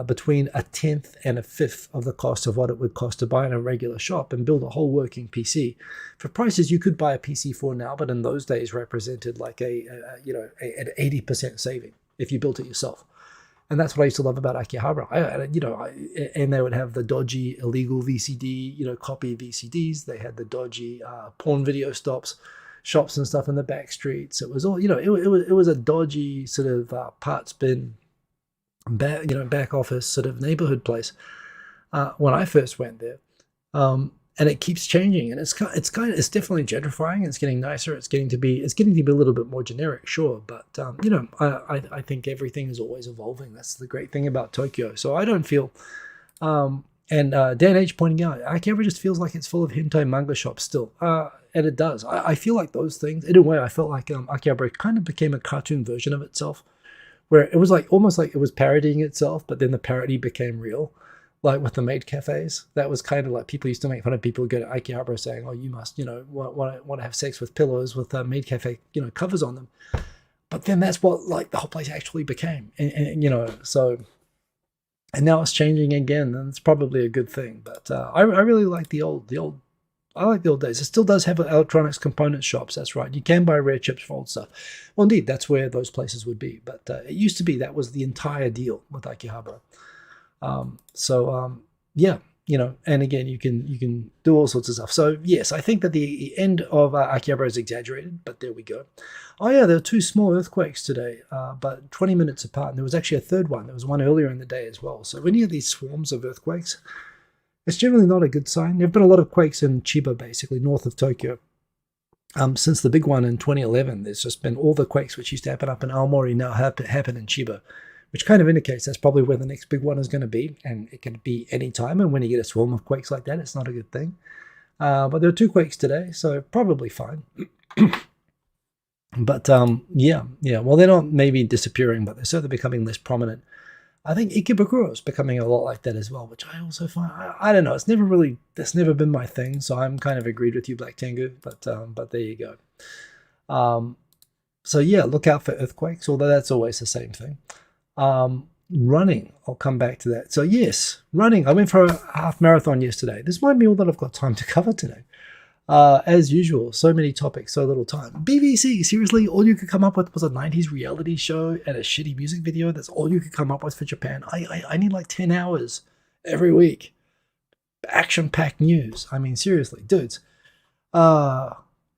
Speaker 1: between a tenth and a fifth of the cost of what it would cost to buy in a regular shop and build a whole working PC for prices you could buy a PC for now, but in those days represented like an 80% saving if you built it yourself. And that's what I used to love about Akihabara. And they would have the dodgy illegal VCD, copy VCDs. They had the dodgy porn video shops and stuff in the back streets. It was all, it was a dodgy sort of parts bin, back office sort of neighborhood place when I first went there. And it keeps changing, and it's definitely gentrifying. It's getting nicer. It's getting to be a little bit more generic, sure. But I think everything is always evolving. That's the great thing about Tokyo. So I don't feel. Dan H pointing out, Akihabara just feels like it's full of hentai manga shops still, and it does. I feel like those things. In a way, I felt like Akihabara kind of became a cartoon version of itself, where it was almost like it was parodying itself, but then the parody became real. Like with the maid cafes, that was kind of like people used to make fun of people who go to Akihabara saying, "Oh, you must, want to have sex with pillows with maid cafe, covers on them." But then that's what like the whole place actually became, and so. And now it's changing again, and it's probably a good thing. But I really like the old. I like the old days. It still does have electronics component shops. That's right. You can buy rare chips for old stuff. Well, indeed, that's where those places would be. But it used to be that was the entire deal with Akihabara. Yeah, and again, you can do all sorts of stuff. So yes, I think that the end of Akihabara is exaggerated, but there we go. Oh yeah, there were two small earthquakes today, but 20 minutes apart. And there was actually a third one. There was one earlier in the day as well. So when you have these swarms of earthquakes, it's generally not a good sign. There have been a lot of quakes in Chiba, basically north of Tokyo. Since the big one in 2011, there's just been all the quakes which used to happen up in Aomori now happen in Chiba, which kind of indicates that's probably where the next big one is going to be, and it can be any time. And when you get a swarm of quakes like that, it's not a good thing. But there are two quakes today, so probably fine. But yeah. Well, they're not maybe disappearing, but they're certainly becoming less prominent. I think Ikebukuro is becoming a lot like that as well, which I also find, I don't know, that's never been my thing, so I'm kind of agreed with you, Black Tengu, but there you go. So yeah, look out for earthquakes, although that's always the same thing. running, I'll come back to that. So yes, running. I went for a half marathon yesterday. This might be all that I've got time to cover today. As usual, so many topics, so little time. BBC, seriously, all you could come up with was a 90s reality show and a shitty music video. That's all you could come up with for Japan. I need like 10 hours every week. Action-packed news. I mean, seriously, dudes.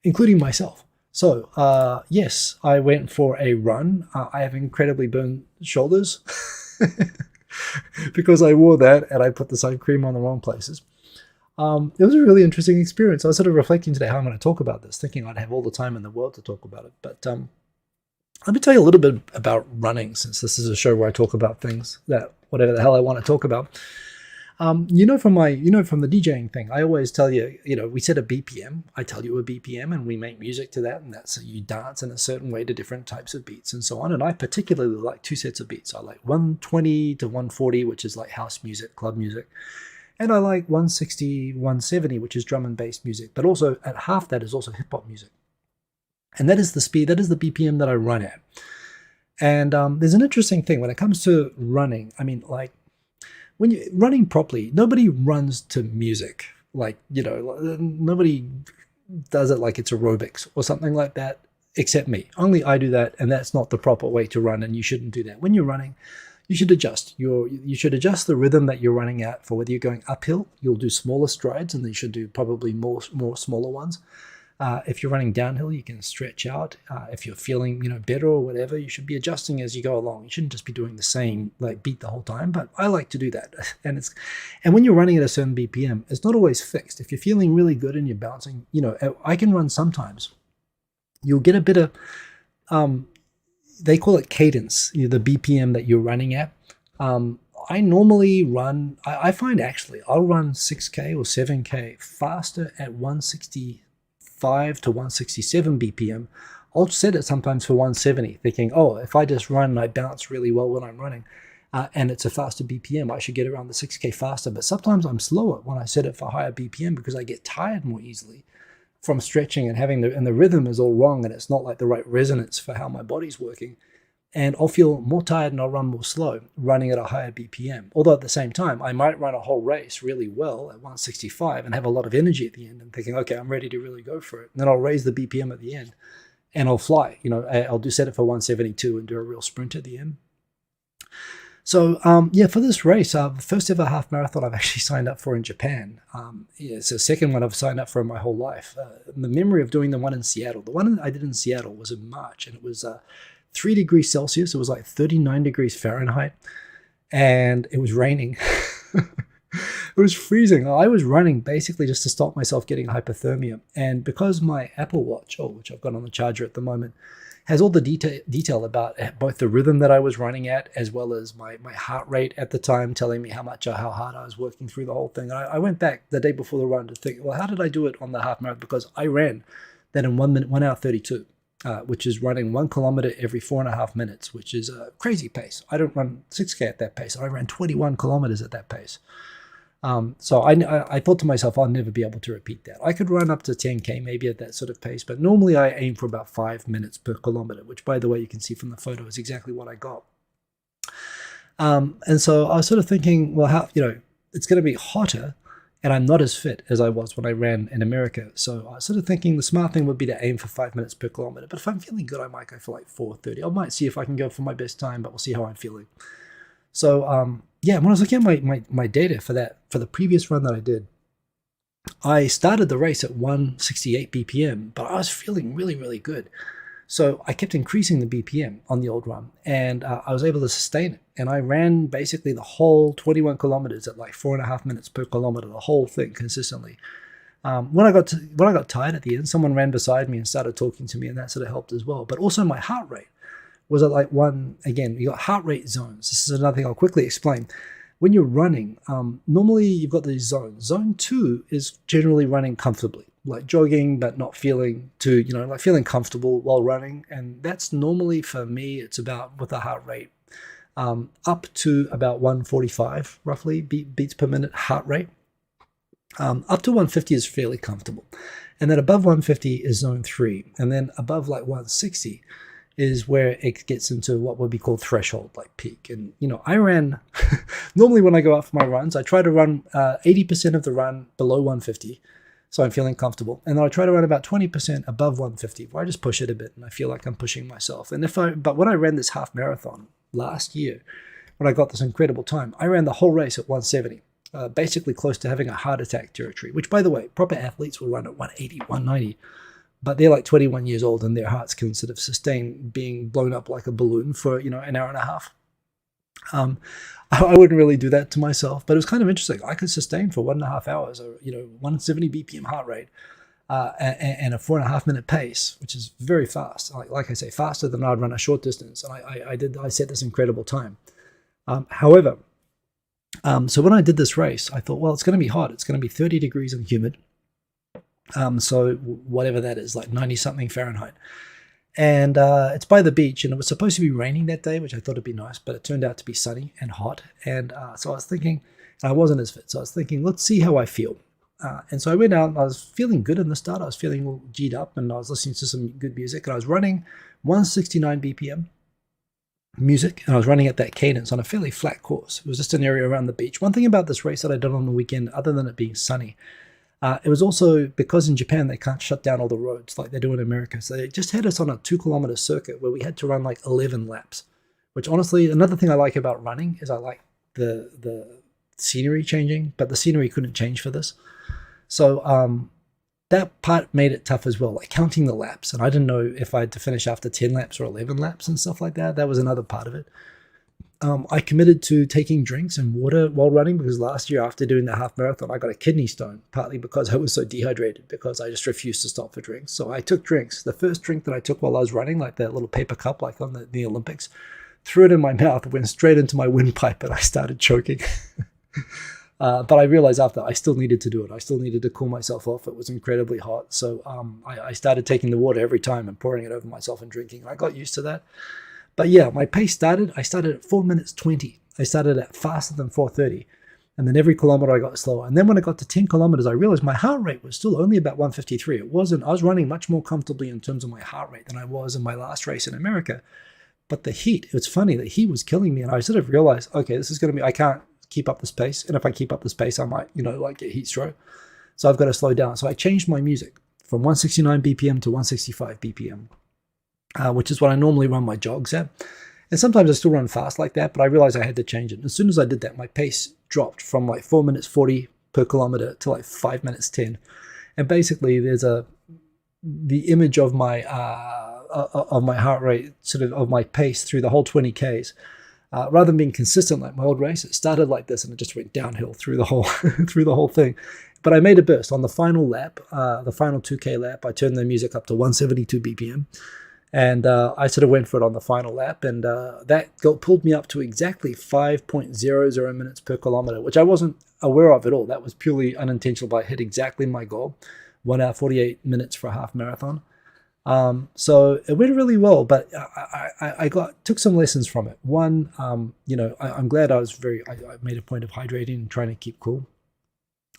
Speaker 1: Including myself. So, yes, I went for a run. I have incredibly burned shoulders because I wore that and I put the sun cream on the wrong places. It was a really interesting experience. I was sort of reflecting today how I'm going to talk about this, thinking I'd have all the time in the world to talk about it. But let me tell you a little bit about running, since this is a show where I talk about things that whatever the hell I want to talk about. From the DJing thing, I always tell you, we set a BPM. I tell you a BPM, and we make music to that, and that's you dance in a certain way to different types of beats and so on. And I particularly like two sets of beats. I like 120 to 140, which is like house music, club music. And I like 160, 170, which is drum and bass music. But also at half that is also hip hop music. And that is the speed, that is the BPM that I run at. And there's an interesting thing when it comes to running. I mean, like when you're running properly, nobody runs to music. Like, nobody does it like it's aerobics or something like that, except me. Only I do that, and that's not the proper way to run, and you shouldn't do that. When you're running, you should adjust. You should adjust the rhythm that you're running at. For whether you're going uphill, you'll do smaller strides, and then you should do probably more smaller ones. If you're running downhill, you can stretch out. If you're feeling better or whatever, you should be adjusting as you go along. You shouldn't just be doing the same beat the whole time. But I like to do that, and when you're running at a certain BPM, it's not always fixed. If you're feeling really good and you're bouncing, I can run sometimes. You'll get a bit of they call it cadence, the BPM that you're running at. I normally run, I find actually, I'll run 6K or 7K faster at 165 to 167 BPM. I'll set it sometimes for 170, thinking, if I just run and I bounce really well when I'm running, and it's a faster BPM, I should get around the 6K faster. But sometimes I'm slower when I set it for higher BPM because I get tired more easily from stretching and and the rhythm is all wrong, and it's not like the right resonance for how my body's working. And I'll feel more tired and I'll run more slow, running at a higher BPM. Although at the same time, I might run a whole race really well at 165 and have a lot of energy at the end and thinking, okay, I'm ready to really go for it. And then I'll raise the BPM at the end and I'll fly. I'll set it for 172 and do a real sprint at the end. So, for this race, the first ever half marathon I've actually signed up for in Japan. It's the second one I've signed up for in my whole life. The memory of doing the one in Seattle. The one I did in Seattle was in March, and it was 3 degrees Celsius. It was like 39 degrees Fahrenheit, and it was raining. It was freezing. I was running basically just to stop myself getting hypothermia. And because my Apple Watch, which I've got on the charger at the moment, has all the detail about both the rhythm that I was running at, as well as my heart rate at the time, telling me how hard I was working through the whole thing. And I went back the day before the run to think, well, how did I do it on the half marathon? Because I ran that in 1 hour 32, which is running 1 kilometer every 4.5 minutes, which is a crazy pace. I don't run 6K at that pace. I ran 21 kilometers at that pace. So I thought to myself, I'll never be able to repeat that. I could run up to 10K maybe at that sort of pace, but normally I aim for about 5 minutes per kilometer, which, by the way, you can see from the photo is exactly what I got. And so I was sort of thinking, well, it's going to be hotter, and I'm not as fit as I was when I ran in America. So I was sort of thinking the smart thing would be to aim for 5 minutes per kilometer. But if I'm feeling good, I might go for like 4:30. I might see if I can go for my best time, but we'll see how I'm feeling. So, when I was looking at my data for the previous run that I did, I started the race at 168 BPM, but I was feeling really, really good. So I kept increasing the BPM on the old run, and I was able to sustain it. And I ran basically the whole 21 kilometers at like 4.5 minutes per kilometer, the whole thing consistently. When I got tired at the end, someone ran beside me and started talking to me, and that sort of helped as well. But also my heart rate was at like you got heart rate zones. This is another thing I'll quickly explain. When you're running, normally you've got these zones. Zone 2 is generally running comfortably, like jogging, but not feeling too, like feeling comfortable while running. And that's normally, for me, it's about, with a heart rate, up to about 145, roughly, beats per minute heart rate. Up to 150 is fairly comfortable. And then above 150 is zone 3. And then above like 160 is where it gets into what would be called threshold, like peak. And, you know, I ran, normally when I go out for my runs, I try to run 80% of the run below 150. So I'm feeling comfortable. And then I try to run about 20% above 150, where I just push it a bit and I feel like I'm pushing myself. But when I ran this half marathon last year, when I got this incredible time, I ran the whole race at 170. Basically close to having a heart attack territory, which, by the way, proper athletes will run at 180, 190. But they're like 21 years old and their hearts can sort of sustain being blown up like a balloon for, you know, an hour and a half. I wouldn't really do that to myself, but it was kind of interesting. I could sustain for 1.5 hours, or, you know, 170 BPM heart rate and a 4.5 minute pace, which is very fast. Like I say, faster than I'd run a short distance. And I set this incredible time. However, so when I did this race, I thought, well, it's going to be hot. It's going to be 30 degrees and humid. So whatever that is, like 90 something Fahrenheit. And it's by the beach, and it was supposed to be raining that day, which I thought would be nice, but it turned out to be sunny and hot. And so I was thinking, and I wasn't as fit, so I was thinking, let's see how I feel. And so I went out and I was feeling good in the start. I was feeling all G'd up and I was listening to some good music, and I was running 169 BPM music, and I was running at that cadence on a fairly flat course. It was just an area around the beach. One thing about this race that I did on the weekend, other than it being sunny, it was also because in Japan they can't shut down all the roads like they do in America. So they just had us on a 2-kilometer circuit where we had to run like 11 laps, which honestly, another thing I like about running is I like the scenery changing, but the scenery couldn't change for this. So that part made it tough as well, like counting the laps. And I didn't know if I had to finish after 10 laps or 11 laps and stuff like that. That was another part of it. I committed to taking drinks and water while running, because last year after doing the half marathon, I got a kidney stone, partly because I was so dehydrated, because I just refused to stop for drinks. So I took drinks. The first drink that I took while I was running, like that little paper cup, like on the Olympics, threw it in my mouth, went straight into my windpipe, and I started choking. But I realized after I still needed to do it. I still needed to cool myself off. It was incredibly hot. So I started taking the water every time and pouring it over myself and drinking. I got used to that. But yeah, my pace I started at 4 minutes 20. I started at faster than 4:30. And then every kilometer I got slower. And then when I got to 10 kilometers, I realized my heart rate was still only about 153. I was running much more comfortably in terms of my heart rate than I was in my last race in America. But the heat, it's funny, the heat was killing me. And I sort of realized, okay, this is going to be, I can't keep up this pace. And if I keep up this pace, I might, like get heat stroke. So I've got to slow down. So I changed my music from 169 BPM to 165 BPM. Which is what I normally run my jogs at. And sometimes I still run fast like that, but I realized I had to change it. As soon as I did that, my pace dropped from like 4 minutes 40 per kilometer to like 5 minutes 10. And basically there's the image of my heart rate, sort of my pace through the whole 20 Ks. Rather than being consistent like my old race, it started like this and it just went downhill through the whole through the whole thing. But I made a burst on the final lap, the final 2K lap. I turned the music up to 172 BPM. And I sort of went for it on the final lap, and that pulled me up to exactly 5.00 minutes per kilometer, which I wasn't aware of at all. That was purely unintentional, but I hit exactly my goal, 1 hour 48 minutes for a half marathon. So it went really well, but I took some lessons from it. One, I'm glad I made a point of hydrating and trying to keep cool.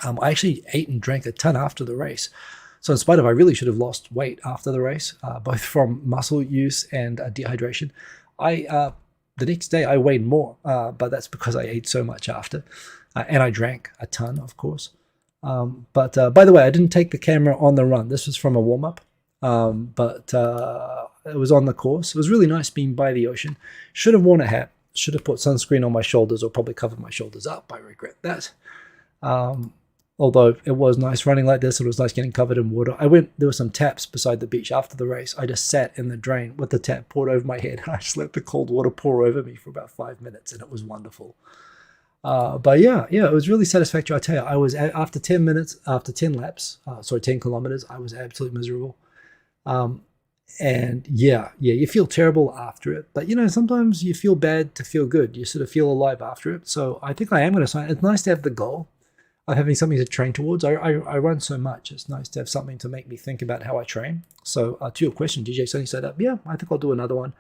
Speaker 1: I actually ate and drank a ton after the race. So in spite of, I really should have lost weight after the race, both from muscle use and dehydration. The next day I weighed more, but that's because I ate so much after. And I drank a ton, of course. But by the way, I didn't take the camera on the run. This was from a warm-up, but it was on the course. It was really nice being by the ocean. Should have worn a hat. Should have put sunscreen on my shoulders, or probably covered my shoulders up. I regret that. Although it was nice running like this, it was nice getting covered in water. There were some taps beside the beach after the race. I just sat in the drain with the tap poured over my head, and I just let the cold water pour over me for about 5 minutes, and it was wonderful. But yeah, it was really satisfactory. I tell you, I was after 10 kilometers, I was absolutely miserable. And yeah, you feel terrible after it, but sometimes you feel bad to feel good. You sort of feel alive after it. So I think I am going to sign. It's nice to have the goal of having something to train towards. I run so much. It's nice to have something to make me think about how I train. So to your question, DJay Sonny said, yeah, I think I'll do another one.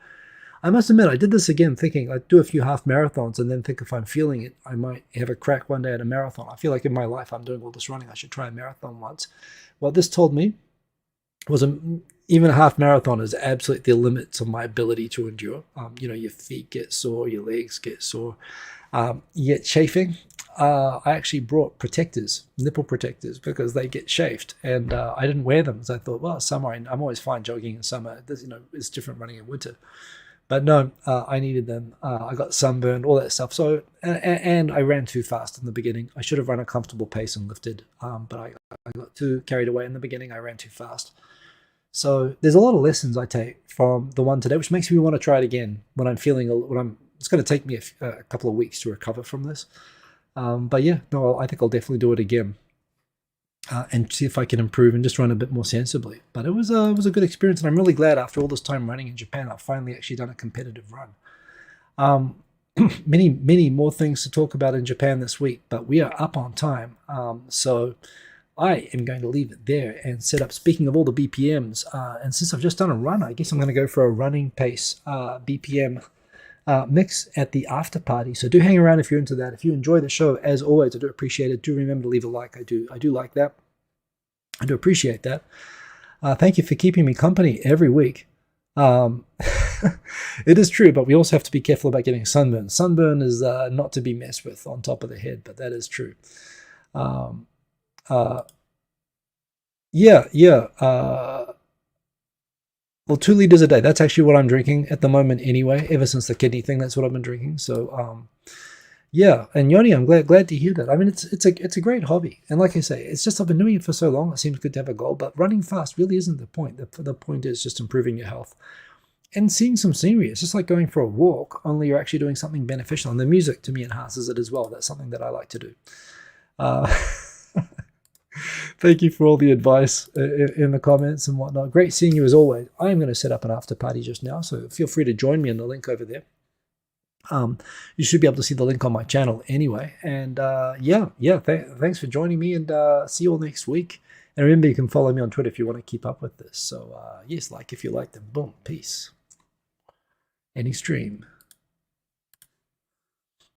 Speaker 1: I must admit, I did this again thinking I'd do a few half marathons and then think if I'm feeling it, I might have a crack one day at a marathon. I feel like in my life I'm doing all this running. I should try a marathon once. What this told me wasn't even a half marathon is absolutely the limits of my ability to endure. You know, your feet get sore, your legs get sore, you get chafing. I actually brought protectors, nipple protectors, because they get chafed, and I didn't wear them because I thought, well, summer, I'm always fine jogging in summer. You know, it's different running in winter. But no, I needed them. I got sunburned, all that stuff. So, and I ran too fast in the beginning. I should have run a comfortable pace and lifted, but I got too carried away in the beginning. I ran too fast. So there's a lot of lessons I take from the one today, which makes me want to try it again when I'm feeling, it's going to take me a couple of weeks to recover from this. But yeah, no, I think I'll definitely do it again. And see if I can improve and just run a bit more sensibly. But it was a good experience, and I'm really glad after all this time running in Japan, I've finally actually done a competitive run. Many more things to talk about in Japan this week, but we are up on time. So I am going to leave it there and set up, speaking of all the BPMs, and since I've just done a run, I guess I'm going to go for a running pace BPM mix at the after party. So do hang around if you're into that. If you enjoy the show, as always, I do appreciate it. Do remember to leave a like. I do like that. I do appreciate that. Thank you for keeping me company every week. It is true, but we also have to be careful about getting sunburn. Sunburn is not to be messed with on top of the head, but that is true. Well, 2 liters a day. That's actually what I'm drinking at the moment anyway. Ever since the kidney thing, that's what I've been drinking. So, yeah. And Yoni, I'm glad to hear that. I mean, it's a great hobby. And like I say, it's just I've been doing it for so long. It seems good to have a goal. But running fast really isn't the point. The point is just improving your health and seeing some scenery. It's just like going for a walk, only you're actually doing something beneficial. And the music, to me, enhances it as well. That's something that I like to do. Thank you for all the advice in the comments and whatnot. Great seeing you as always. I am going to set up an after party just now, so feel free to join me in the link over there. You should be able to see the link on my channel anyway. And thanks for joining me, and see you all next week. And remember, you can follow me on Twitter if you want to keep up with this. So yes, like if you like them. Boom, peace. Any stream.